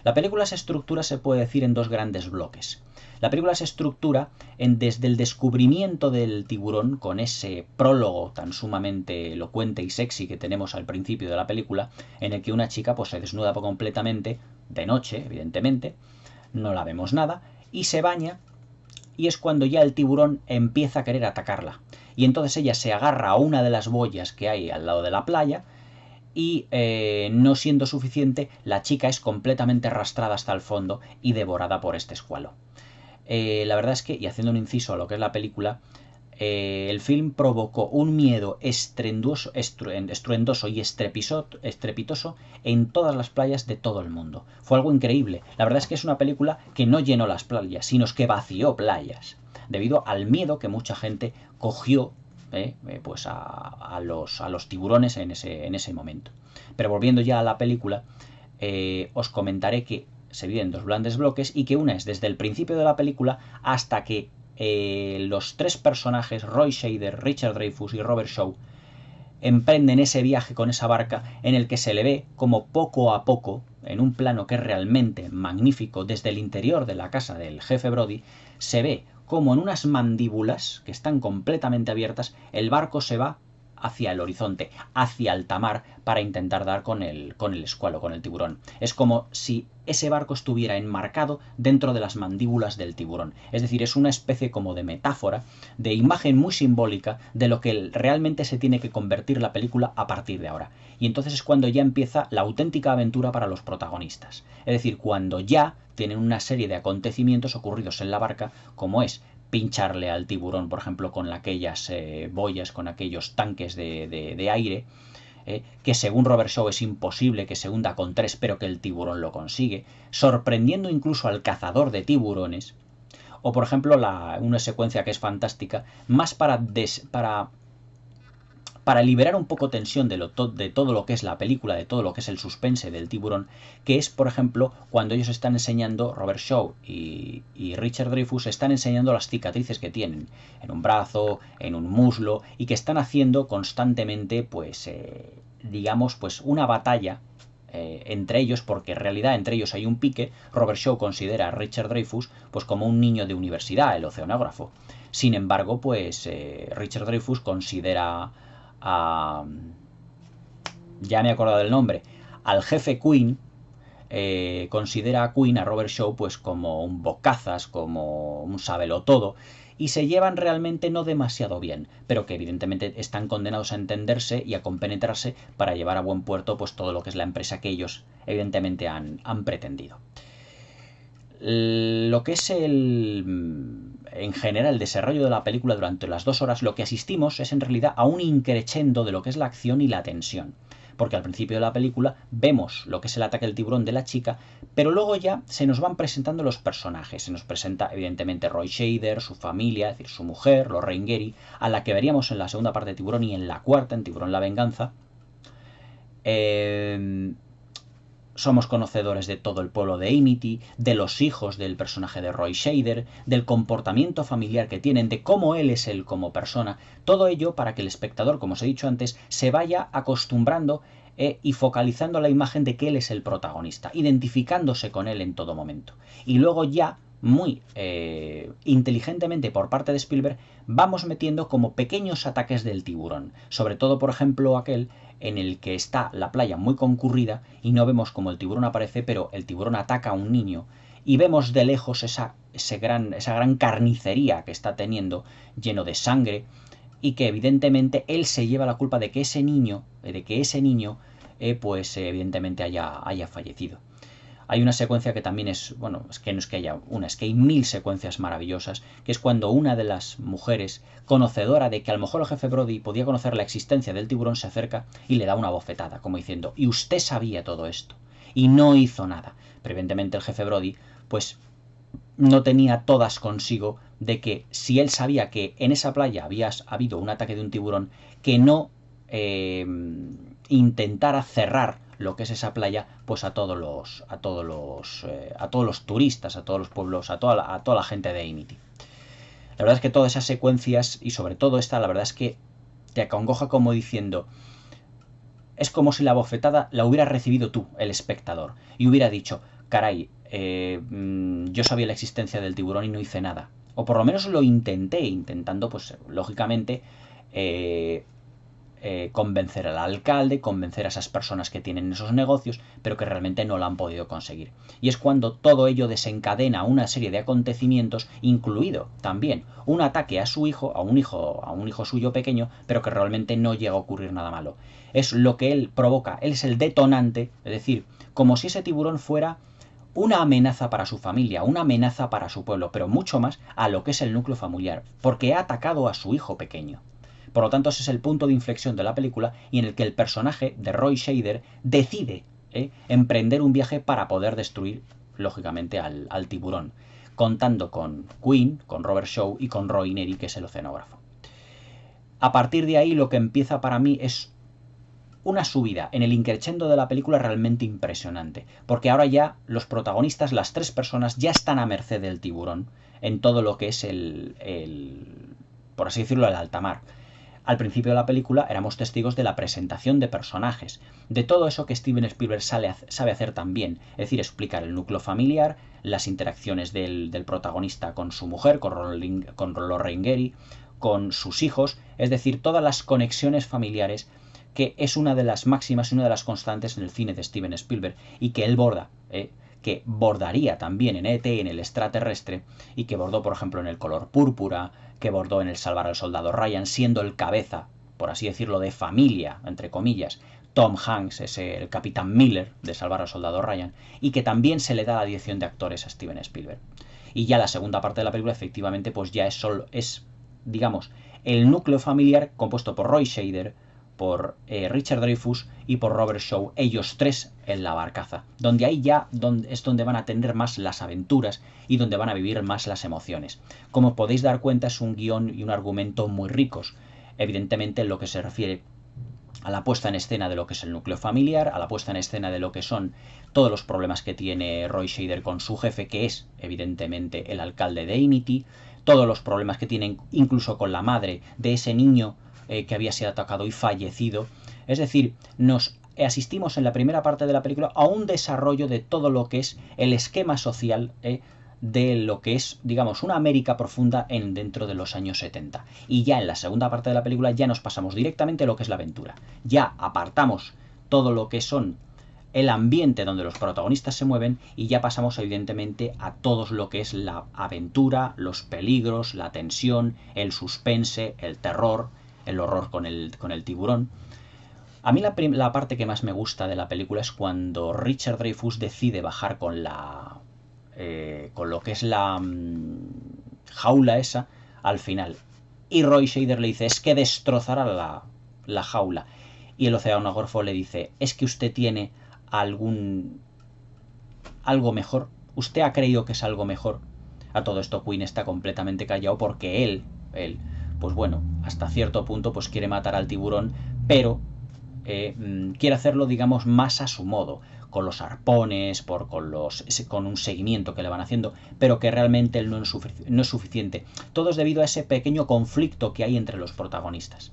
La película se estructura, se puede decir, en 2 grandes bloques. La película se estructura desde el descubrimiento del tiburón, con ese prólogo tan sumamente elocuente y sexy que tenemos al principio de la película, en el que una chica pues se desnuda completamente, de noche, evidentemente, no la vemos nada, y se baña, y es cuando ya el tiburón empieza a querer atacarla. Y entonces ella se agarra a una de las boyas que hay al lado de la playa, y no siendo suficiente, la chica es completamente arrastrada hasta el fondo y devorada por este escualo. La verdad es que, y haciendo un inciso a lo que es la película, el film provocó un miedo estruendoso y estrepitoso en todas las playas de todo el mundo. Fue algo increíble. La verdad es que es una película que no llenó las playas, sino que vació playas, debido al miedo que mucha gente cogió pues a los tiburones en ese momento. Pero volviendo ya a la película, os comentaré que se divide en 2 grandes bloques y que una es desde el principio de la película hasta que los 3 personajes, Roy Scheider, Richard Dreyfuss y Robert Shaw, emprenden ese viaje con esa barca, en el que se le ve como poco a poco en un plano que es realmente magnífico, desde el interior de la casa del jefe Brody, se ve como en unas mandíbulas que están completamente abiertas, el barco se va hacia el horizonte, hacia alta mar, para intentar dar con el escualo, con el tiburón. Es como si ese barco estuviera enmarcado dentro de las mandíbulas del tiburón. Es decir, es una especie como de metáfora, de imagen muy simbólica de lo que realmente se tiene que convertir la película a partir de ahora. Y entonces es cuando ya empieza la auténtica aventura para los protagonistas. Es decir, cuando ya tienen una serie de acontecimientos ocurridos en la barca, como es pincharle al tiburón, por ejemplo, con aquellas boyas, con aquellos tanques de aire, que según Robert Shaw es imposible que se hunda con 3, pero que el tiburón lo consigue, sorprendiendo incluso al cazador de tiburones. O, por ejemplo, una secuencia que es fantástica, más para liberar un poco tensión de todo lo que es la película, de todo lo que es el suspense del tiburón, que es, por ejemplo, cuando ellos están enseñando, Robert Shaw y Richard Dreyfuss están enseñando las cicatrices que tienen en un brazo, en un muslo, y que están haciendo constantemente, pues, digamos, pues una batalla entre ellos, porque en realidad entre ellos hay un pique. Robert Shaw considera a Richard Dreyfuss pues como un niño de universidad, el oceanógrafo. Sin embargo, pues Richard Dreyfuss considera ya me he acordado del nombre, al jefe Quinn, considera a Quinn, a Robert Shaw, pues como un bocazas, como un sabelotodo, y se llevan realmente no demasiado bien, pero que evidentemente están condenados a entenderse y a compenetrarse para llevar a buen puerto pues todo lo que es la empresa que ellos evidentemente han pretendido. Lo que es en general el desarrollo de la película durante las 2 horas, lo que asistimos es en realidad a un increchendo de lo que es la acción y la tensión. Porque al principio de la película vemos lo que es el ataque del tiburón de la chica, pero luego ya se nos van presentando los personajes. Se nos presenta evidentemente Roy Scheider, su familia, es decir, su mujer, Lorraine Gary, a la que veríamos en la segunda parte de Tiburón y en la cuarta, en Tiburón la venganza. Somos conocedores de todo el pueblo de Amity, de los hijos del personaje de Roy Scheider, del comportamiento familiar que tienen, de cómo él es él como persona. Todo ello para que el espectador, como os he dicho antes, se vaya acostumbrando y focalizando la imagen de que él es el protagonista, identificándose con él en todo momento. Y luego ya, muy inteligentemente por parte de Spielberg, vamos metiendo como pequeños ataques del tiburón. Sobre todo, por ejemplo, aquel en el que está la playa muy concurrida y no vemos cómo el tiburón aparece, pero el tiburón ataca a un niño y vemos de lejos esa gran carnicería que está teniendo, lleno de sangre, y que evidentemente él se lleva la culpa de que ese niño, pues evidentemente haya fallecido. Hay una secuencia que también es, bueno, es que no es que haya una, es que hay 1000 secuencias maravillosas, que es cuando una de las mujeres, conocedora de que a lo mejor el jefe Brody podía conocer la existencia del tiburón, se acerca y le da una bofetada, como diciendo, y usted sabía todo esto, y no hizo nada. Pero evidentemente el jefe Brody, pues no tenía todas consigo de que si él sabía que en esa playa había habido un ataque de un tiburón, que no intentara cerrar lo que es esa playa pues a todos los turistas, a todos los pueblos, a toda la gente de Amity. La verdad es que todas esas secuencias, y sobre todo esta, la verdad es que te acongoja como diciendo, es como si la bofetada la hubieras recibido tú, el espectador, y hubiera dicho, caray, yo sabía la existencia del tiburón y no hice nada. O por lo menos lo intenté, intentando, pues, lógicamente, convencer al alcalde, convencer a esas personas que tienen esos negocios, pero que realmente no lo han podido conseguir. Y es cuando todo ello desencadena una serie de acontecimientos, incluido también un ataque a su hijo, a un hijo suyo pequeño, pero que realmente no llega a ocurrir nada malo. Es lo que él provoca, él es el detonante, es decir, como si ese tiburón fuera una amenaza para su familia, una amenaza para su pueblo, pero mucho más a lo que es el núcleo familiar, porque ha atacado a su hijo pequeño. Por lo tanto, ese es el punto de inflexión de la película y en el que el personaje de Roy Scheider decide emprender un viaje para poder destruir, lógicamente, al tiburón, contando con Quinn, con Robert Shaw y con Roy Neri, que es el oceanógrafo. A partir de ahí, lo que empieza para mí es una subida en el increchendo de la película realmente impresionante, porque ahora ya los protagonistas, las 3 personas, ya están a merced del tiburón en todo lo que es por así decirlo, el alta mar. Al principio de la película éramos testigos de la presentación de personajes, de todo eso que Steven Spielberg sabe hacer tan bien, es decir, explicar el núcleo familiar, las interacciones del protagonista con su mujer, con Lorraine Gary, con sus hijos, es decir, todas las conexiones familiares, que es una de las máximas y una de las constantes en el cine de Steven Spielberg, y que él que bordaría también en E.T., en el extraterrestre, y que bordó, por ejemplo, en El color púrpura, que bordó en El salvar al soldado Ryan, siendo el cabeza, por así decirlo, de familia, entre comillas. Tom Hanks es el capitán Miller de Salvar al soldado Ryan, y que también se le da la dirección de actores a Steven Spielberg. Y ya la segunda parte de la película, efectivamente, pues ya es digamos, el núcleo familiar compuesto por Roy Scheider, por Richard Dreyfuss y por Robert Shaw, ellos tres en la barcaza, donde ahí ya es donde van a tener más las aventuras y donde van a vivir más las emociones. Como podéis dar cuenta, es un guión y un argumento muy ricos, evidentemente en lo que se refiere a la puesta en escena de lo que es el núcleo familiar, a la puesta en escena de lo que son todos los problemas que tiene Roy Scheider con su jefe, que es evidentemente el alcalde de Amity, todos los problemas que tienen incluso con la madre de ese niño que había sido atacado y fallecido. Es decir, nos asistimos en la primera parte de la película a un desarrollo de todo lo que es el esquema social de lo que es, digamos, una América profunda dentro de los años 70. Y ya en la segunda parte de la película ya nos pasamos directamente a lo que es la aventura. Ya apartamos todo lo que son el ambiente donde los protagonistas se mueven y ya pasamos evidentemente a todo lo que es la aventura, los peligros, la tensión, el suspense, el terror, el horror con el tiburón. A mí la parte que más me gusta de la película es cuando Richard Dreyfuss decide bajar con con lo que es la jaula esa al final. Y Roy Scheider le dice, es que destrozará la jaula. Y el oceanógrafo le dice, es que usted tiene algo mejor. Usted ha creído que es algo mejor. A todo esto Quinn está completamente callado porque él, pues bueno, hasta cierto punto pues quiere matar al tiburón, pero quiere hacerlo, digamos, más a su modo, con los arpones, con un seguimiento que le van haciendo, pero que realmente él no es suficiente. Todo es debido a ese pequeño conflicto que hay entre los protagonistas.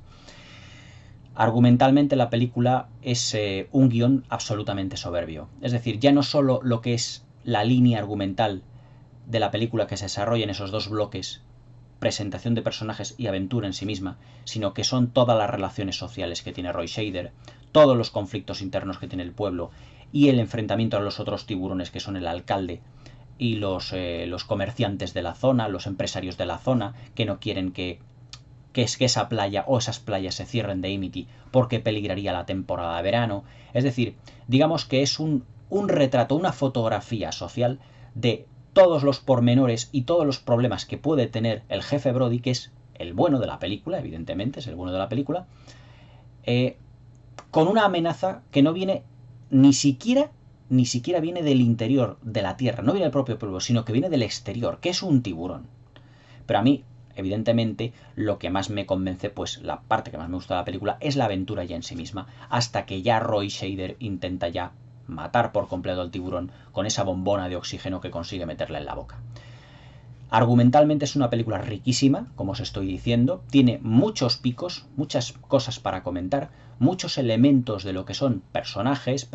Argumentalmente la película es un guión absolutamente soberbio. Es decir, ya no solo lo que es la línea argumental de la película que se desarrolla en esos dos bloques, presentación de personajes y aventura en sí misma, sino que son todas las relaciones sociales que tiene Roy Scheider, todos los conflictos internos que tiene el pueblo y el enfrentamiento a los otros tiburones que son el alcalde y los comerciantes de la zona, los empresarios de la zona, que no quieren que esa playa o esas playas se cierren de Amity porque peligraría la temporada de verano. Es decir, digamos que es un retrato, una fotografía social de todos los pormenores y todos los problemas que puede tener el jefe Brody, que es el bueno de la película, evidentemente, es el bueno de la película, con una amenaza que no viene ni siquiera viene del interior de la Tierra, no viene del propio pueblo, sino que viene del exterior, que es un tiburón. Pero a mí, evidentemente, lo que más me convence, pues la parte que más me gusta de la película, es la aventura ya en sí misma, hasta que ya Roy Scheider intenta ya matar por completo al tiburón con esa bombona de oxígeno que consigue meterle en la boca. Argumentalmente es una película riquísima, como os estoy diciendo, tiene muchos picos, muchas cosas para comentar, muchos elementos de lo que son personajes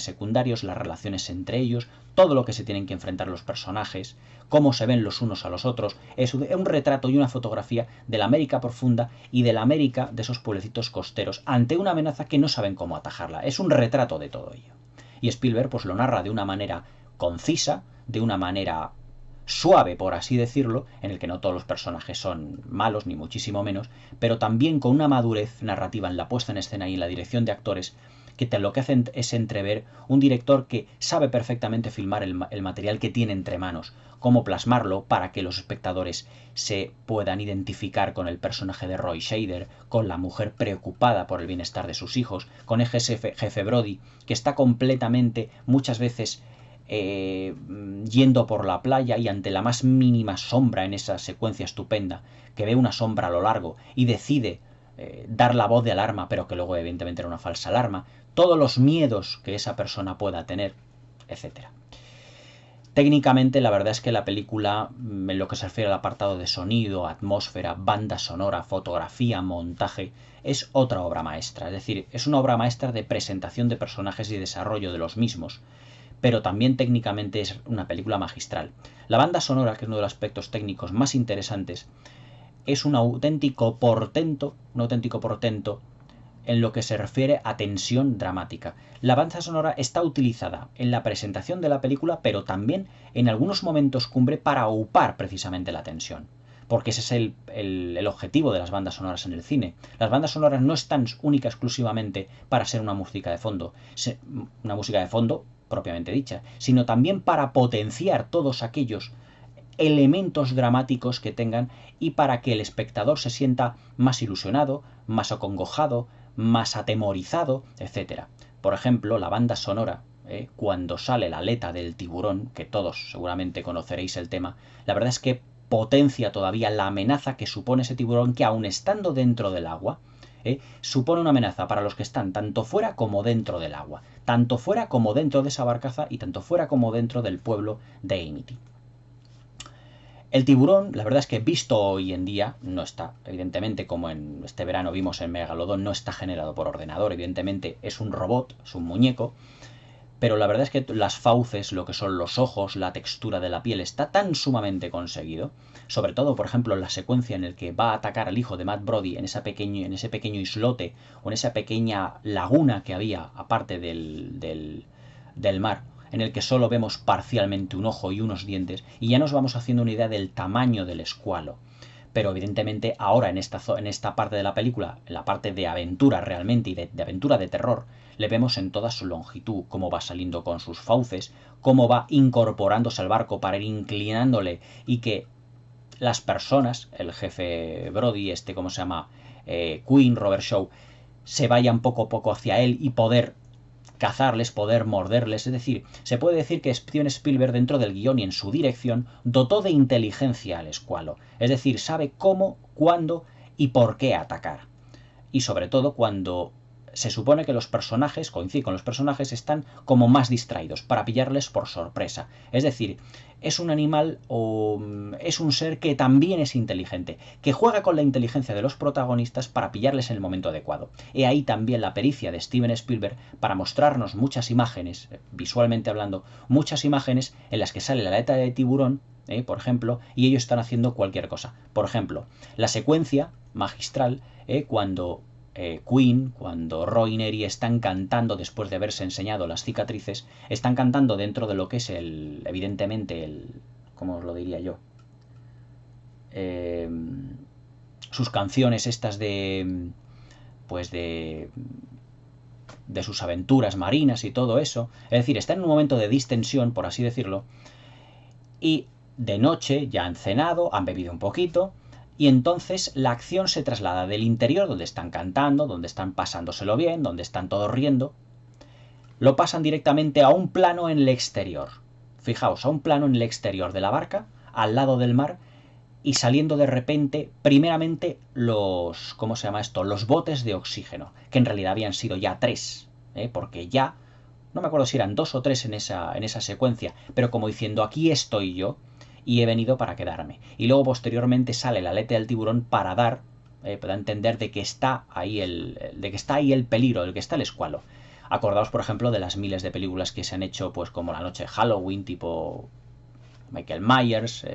secundarios, las relaciones entre ellos, todo lo que se tienen que enfrentar los personajes, cómo se ven los unos a los otros. Es un retrato y una fotografía de la América profunda y de la América de esos pueblecitos costeros ante una amenaza que no saben cómo atajarla. Es un retrato de todo ello. Y Spielberg pues lo narra de una manera concisa, de una manera suave, por así decirlo, en el que no todos los personajes son malos, ni muchísimo menos, pero también con una madurez narrativa en la puesta en escena y en la dirección de actores, que lo que hacen es entrever un director que sabe perfectamente filmar el material que tiene entre manos, cómo plasmarlo para que los espectadores se puedan identificar con el personaje de Roy Scheider, con la mujer preocupada por el bienestar de sus hijos, con el jefe Brody, que está completamente, muchas veces, yendo por la playa y ante la más mínima sombra en esa secuencia estupenda, que ve una sombra a lo largo y decide dar la voz de alarma, pero que luego evidentemente era una falsa alarma, todos los miedos que esa persona pueda tener, etc. Técnicamente, la verdad es que la película, en lo que se refiere al apartado de sonido, atmósfera, banda sonora, fotografía, montaje, es otra obra maestra. Es decir, es una obra maestra de presentación de personajes y desarrollo de los mismos, pero también técnicamente es una película magistral. La banda sonora, que es uno de los aspectos técnicos más interesantes, es un auténtico portento en lo que se refiere a tensión dramática. La banda sonora está utilizada en la presentación de la película, pero también en algunos momentos cumbre para aupar precisamente la tensión. Porque ese es el objetivo de las bandas sonoras en el cine. Las bandas sonoras no están única exclusivamente para ser una música de fondo, propiamente dicha, sino también para potenciar todos aquellos elementos dramáticos que tengan y para que el espectador se sienta más ilusionado, más acongojado, más atemorizado, etc. Por ejemplo, la banda sonora, cuando sale la aleta del tiburón, que todos seguramente conoceréis el tema, la verdad es que potencia todavía la amenaza que supone ese tiburón, que aun estando dentro del agua, supone una amenaza para los que están tanto fuera como dentro del agua, tanto fuera como dentro de esa barcaza y tanto fuera como dentro del pueblo de Amity. El tiburón, la verdad es que visto hoy en día, no está, evidentemente, como en este verano vimos en Megalodon, no está generado por ordenador, evidentemente es un robot, es un muñeco, pero la verdad es que las fauces, lo que son los ojos, la textura de la piel, está tan sumamente conseguido, sobre todo, por ejemplo, en la secuencia en la que va a atacar al hijo de Matt Brody en ese pequeño islote o en esa pequeña laguna que había aparte del mar, en el que solo vemos parcialmente un ojo y unos dientes, y ya nos vamos haciendo una idea del tamaño del escualo. Pero evidentemente ahora en esta parte de la película, en la parte de aventura realmente y de aventura de terror, le vemos en toda su longitud, cómo va saliendo con sus fauces, cómo va incorporándose al barco para ir inclinándole y que las personas, el jefe Brody, ¿cómo se llama? Queen, Robert Shaw, se vayan poco a poco hacia él y poder cazarles, poder morderles. Es decir, se puede decir que Steven Spielberg, dentro del guión y en su dirección, dotó de inteligencia al escualo. Es decir, sabe cómo, cuándo y por qué atacar. Y sobre todo cuando se supone que los personajes, coincide con los personajes, están como más distraídos, para pillarles por sorpresa. Es decir, es un animal o es un ser que también es inteligente, que juega con la inteligencia de los protagonistas para pillarles en el momento adecuado. He ahí también la pericia de Steven Spielberg para mostrarnos muchas imágenes, visualmente hablando, muchas imágenes en las que sale la aleta de tiburón, por ejemplo, y ellos están haciendo cualquier cosa. Por ejemplo, la secuencia magistral cuando Queen, cuando Roy y Neri están cantando después de haberse enseñado las cicatrices, están cantando dentro de lo que es evidentemente ¿cómo os lo diría yo? Sus canciones estas pues de sus aventuras marinas y todo eso. Es decir, están en un momento de distensión, por así decirlo, y de noche ya han cenado, han bebido un poquito, y entonces la acción se traslada del interior, donde están cantando, donde están pasándoselo bien, donde están todos riendo, lo pasan directamente a un plano en el exterior. Fijaos, a un plano en el exterior de la barca, al lado del mar, y saliendo de repente, primeramente, ¿cómo se llama esto? Los botes de oxígeno, que en realidad habían sido ya 3, porque ya, no me acuerdo si eran 2 o 3 en esa secuencia, pero como diciendo, aquí estoy yo, y he venido para quedarme. Y luego posteriormente sale la aleta del tiburón para dar, para entender de que está ahí el peligro, de que está el escualo. Acordaos, por ejemplo, de las miles de películas que se han hecho, pues como La noche de Halloween, tipo Michael Myers,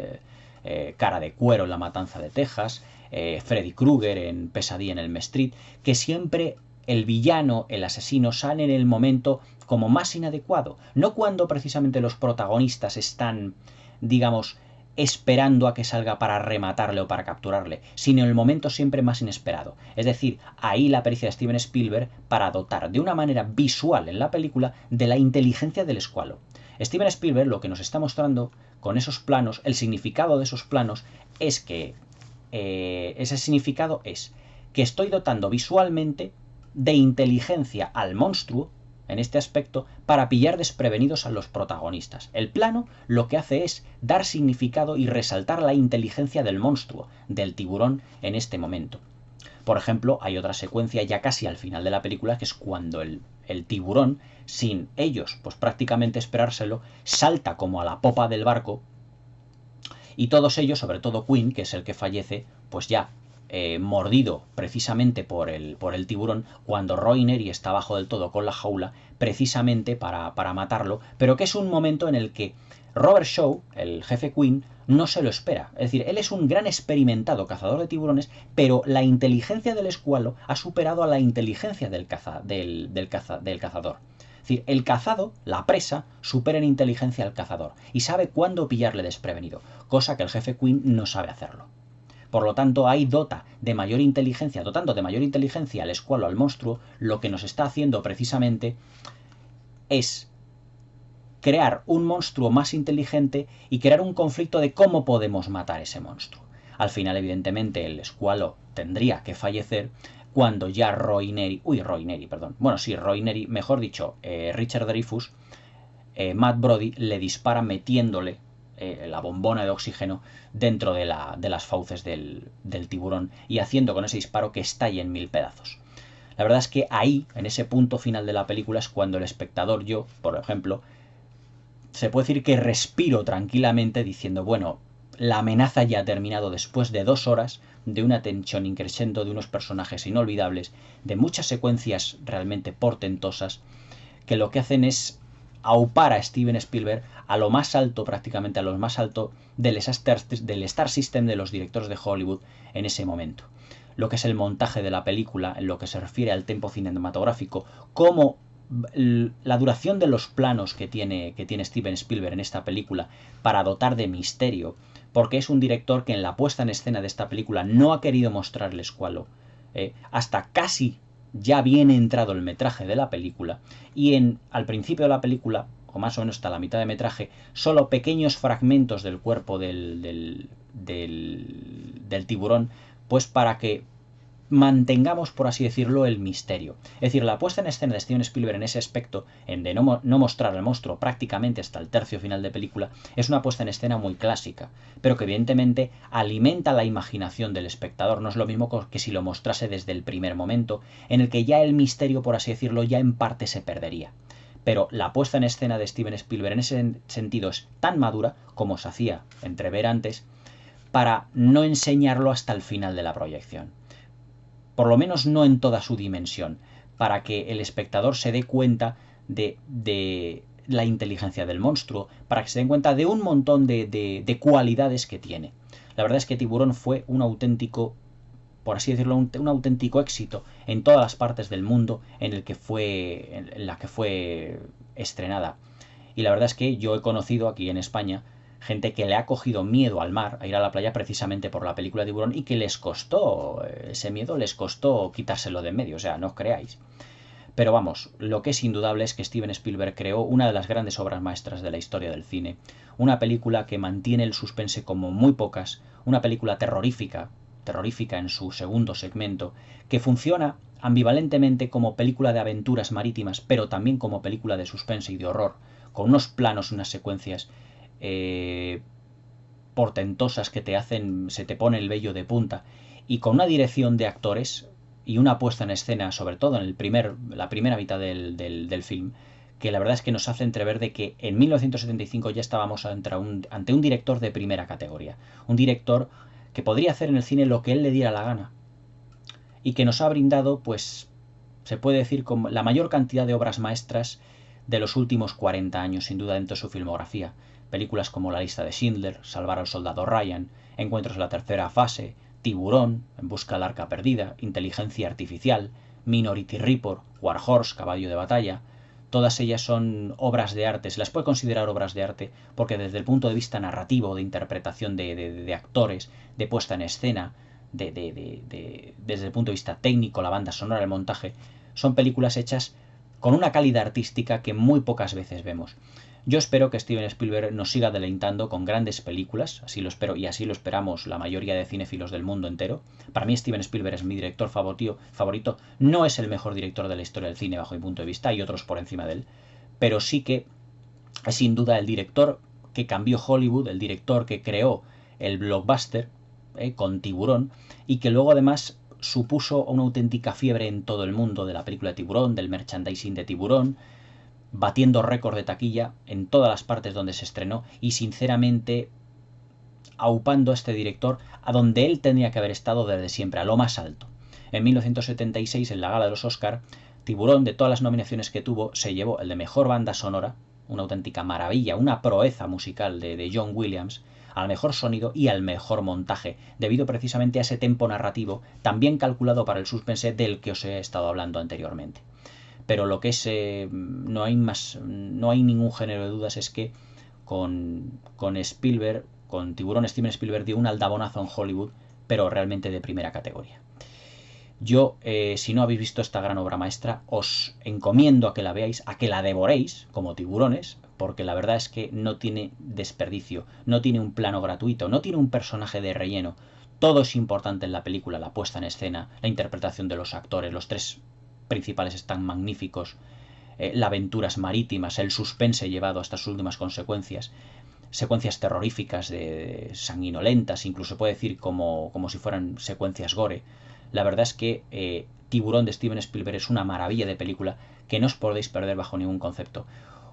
Cara de cuero en La matanza de Texas, Freddy Krueger en Pesadilla en Elm Street, que siempre el villano, el asesino, sale en el momento como más inadecuado, no cuando precisamente los protagonistas están, digamos, esperando a que salga para rematarle o para capturarle, sino en el momento siempre más inesperado. Es decir, ahí la pericia de Steven Spielberg para dotar de una manera visual en la película de la inteligencia del escualo. Steven Spielberg lo que nos está mostrando con esos planos, el significado de esos planos, es que ese significado es que estoy dotando visualmente de inteligencia al monstruo, en este aspecto, para pillar desprevenidos a los protagonistas. El plano lo que hace es dar significado y resaltar la inteligencia del monstruo, del tiburón, en este momento. Por ejemplo, hay otra secuencia ya casi al final de la película, que es cuando el tiburón, sin ellos pues prácticamente esperárselo, salta como a la popa del barco, y todos ellos, sobre todo Quinn, que es el que fallece, pues ya mordido precisamente por el tiburón, cuando Roy Neri está abajo del todo con la jaula, precisamente para matarlo, pero que es un momento en el que Robert Shaw, el jefe Quinn, no se lo espera. Es decir, él es un gran experimentado cazador de tiburones, pero la inteligencia del escualo ha superado a la inteligencia del cazador. Es decir, el cazado, la presa, supera en inteligencia al cazador y sabe cuándo pillarle desprevenido, cosa que el jefe Quinn no sabe hacerlo. Por lo tanto, ahí dotando de mayor inteligencia al escualo, al monstruo, lo que nos está haciendo precisamente es crear un monstruo más inteligente y crear un conflicto de cómo podemos matar ese monstruo. Al final, evidentemente, el escualo tendría que fallecer cuando ya Roy Neri, mejor dicho, Richard Dreyfuss, Matt Brody le dispara metiéndole la bombona de oxígeno dentro de las fauces del tiburón y haciendo con ese disparo que estalle en mil pedazos. La verdad es que ahí, en ese punto final de la película, es cuando el espectador, yo, por ejemplo, se puede decir que respiro tranquilamente diciendo, bueno, la amenaza ya ha terminado después de 2 horas de una tensión increciendo, de unos personajes inolvidables, de muchas secuencias realmente portentosas, que lo que hacen es aupar a Steven Spielberg a lo más alto, prácticamente a lo más alto del Star System de los directores de Hollywood en ese momento. Lo que es el montaje de la película, en lo que se refiere al tempo cinematográfico, cómo la duración de los planos que tiene Steven Spielberg en esta película para dotar de misterio, porque es un director que en la puesta en escena de esta película no ha querido mostrar el escualo hasta casi ya bien entrado el metraje de la película, y al principio de la película, o más o menos hasta la mitad de metraje, solo pequeños fragmentos del cuerpo del tiburón, pues para que mantengamos, por así decirlo, el misterio. Es decir, la puesta en escena de Steven Spielberg en ese aspecto, en de no mostrar al monstruo prácticamente hasta el tercio final de película, es una puesta en escena muy clásica, pero que evidentemente alimenta la imaginación del espectador. No es lo mismo que si lo mostrase desde el primer momento, en el que ya el misterio, por así decirlo, ya en parte se perdería. Pero la puesta en escena de Steven Spielberg en ese sentido es tan madura, como se hacía entrever antes, para no enseñarlo hasta el final de la proyección. Por lo menos no en toda su dimensión, para que el espectador se dé cuenta de la inteligencia del monstruo, para que se den cuenta de un montón de cualidades que tiene. La verdad es que Tiburón fue un auténtico, por así decirlo, un auténtico éxito en todas las partes del mundo en la que fue estrenada. Y la verdad es que yo he conocido aquí en España gente que le ha cogido miedo al mar, a ir a la playa precisamente por la película Tiburón, y que les costó, ese miedo les costó quitárselo de en medio, o sea, no os creáis. Pero vamos, lo que es indudable es que Steven Spielberg creó una de las grandes obras maestras de la historia del cine, una película que mantiene el suspense como muy pocas, una película terrorífica en su segundo segmento, que funciona ambivalentemente como película de aventuras marítimas, pero también como película de suspense y de horror, con unos planos, unas secuencias portentosas que se te pone el vello de punta, y con una dirección de actores y una puesta en escena, sobre todo en la primera mitad del film, que la verdad es que nos hace entrever de que en 1975 ya estábamos ante un director de primera categoría, un director que podría hacer en el cine lo que él le diera la gana, y que nos ha brindado, pues, se puede decir, como la mayor cantidad de obras maestras de los últimos 40 años, sin duda, dentro de su filmografía. Películas como La lista de Schindler, Salvar al soldado Ryan, Encuentros en la tercera fase, Tiburón, En busca del arca perdida, Inteligencia artificial, Minority Report, War Horse, Caballo de batalla. Todas ellas son obras de arte, se las puede considerar obras de arte porque desde el punto de vista narrativo, de interpretación de actores, de puesta en escena, desde el punto de vista técnico, la banda sonora, el montaje, son películas hechas con una calidad artística que muy pocas veces vemos. Yo espero que Steven Spielberg nos siga deleitando con grandes películas, así lo espero y así lo esperamos la mayoría de cinéfilos del mundo entero. Para mí Steven Spielberg es mi director favorito, no es el mejor director de la historia del cine bajo mi punto de vista, hay otros por encima de él, pero sí que es sin duda el director que cambió Hollywood, el director que creó el blockbuster con Tiburón, y que luego además supuso una auténtica fiebre en todo el mundo de la película de Tiburón, del merchandising de Tiburón, batiendo récord de taquilla en todas las partes donde se estrenó y sinceramente aupando a este director a donde él tenía que haber estado desde siempre, a lo más alto. En 1976, en la gala de los Oscar, Tiburón, de todas las nominaciones que tuvo, se llevó el de Mejor Banda Sonora, una auténtica maravilla, una proeza musical de John Williams, al mejor sonido y al mejor montaje, debido precisamente a ese tempo narrativo tan bien calculado para el suspense del que os he estado hablando anteriormente. Pero lo que es, no hay ningún género de dudas, es que con Spielberg, con Tiburón, Steven Spielberg dio un aldabonazo en Hollywood, pero realmente de primera categoría. Yo, si no habéis visto esta gran obra maestra, os encomiendo a que la veáis, a que la devoréis como tiburones, porque la verdad es que no tiene desperdicio, no tiene un plano gratuito, no tiene un personaje de relleno. Todo es importante en la película, la puesta en escena, la interpretación de los actores, los tres principales están magníficos, las aventuras marítimas, el suspense llevado hasta sus últimas consecuencias, secuencias terroríficas, sanguinolentas, incluso puede decir como si fueran secuencias gore. La verdad es que Tiburón de Steven Spielberg es una maravilla de película que no os podéis perder bajo ningún concepto.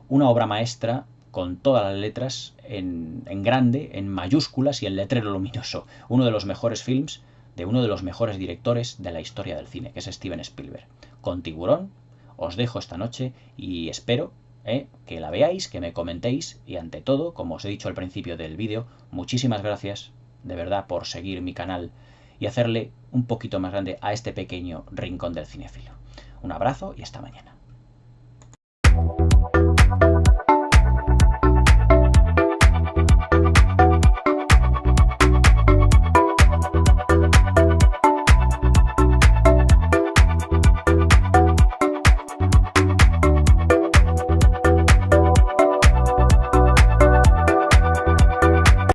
Una obra maestra con todas las letras en grande, en mayúsculas y en letrero luminoso. Uno de los mejores films de uno de los mejores directores de la historia del cine, que es Steven Spielberg. Con Tiburón os dejo esta noche y espero que la veáis, que me comentéis y ante todo, como os he dicho al principio del vídeo, muchísimas gracias de verdad por seguir mi canal y hacerle un poquito más grande a este pequeño rincón del cinéfilo. Un abrazo y hasta mañana.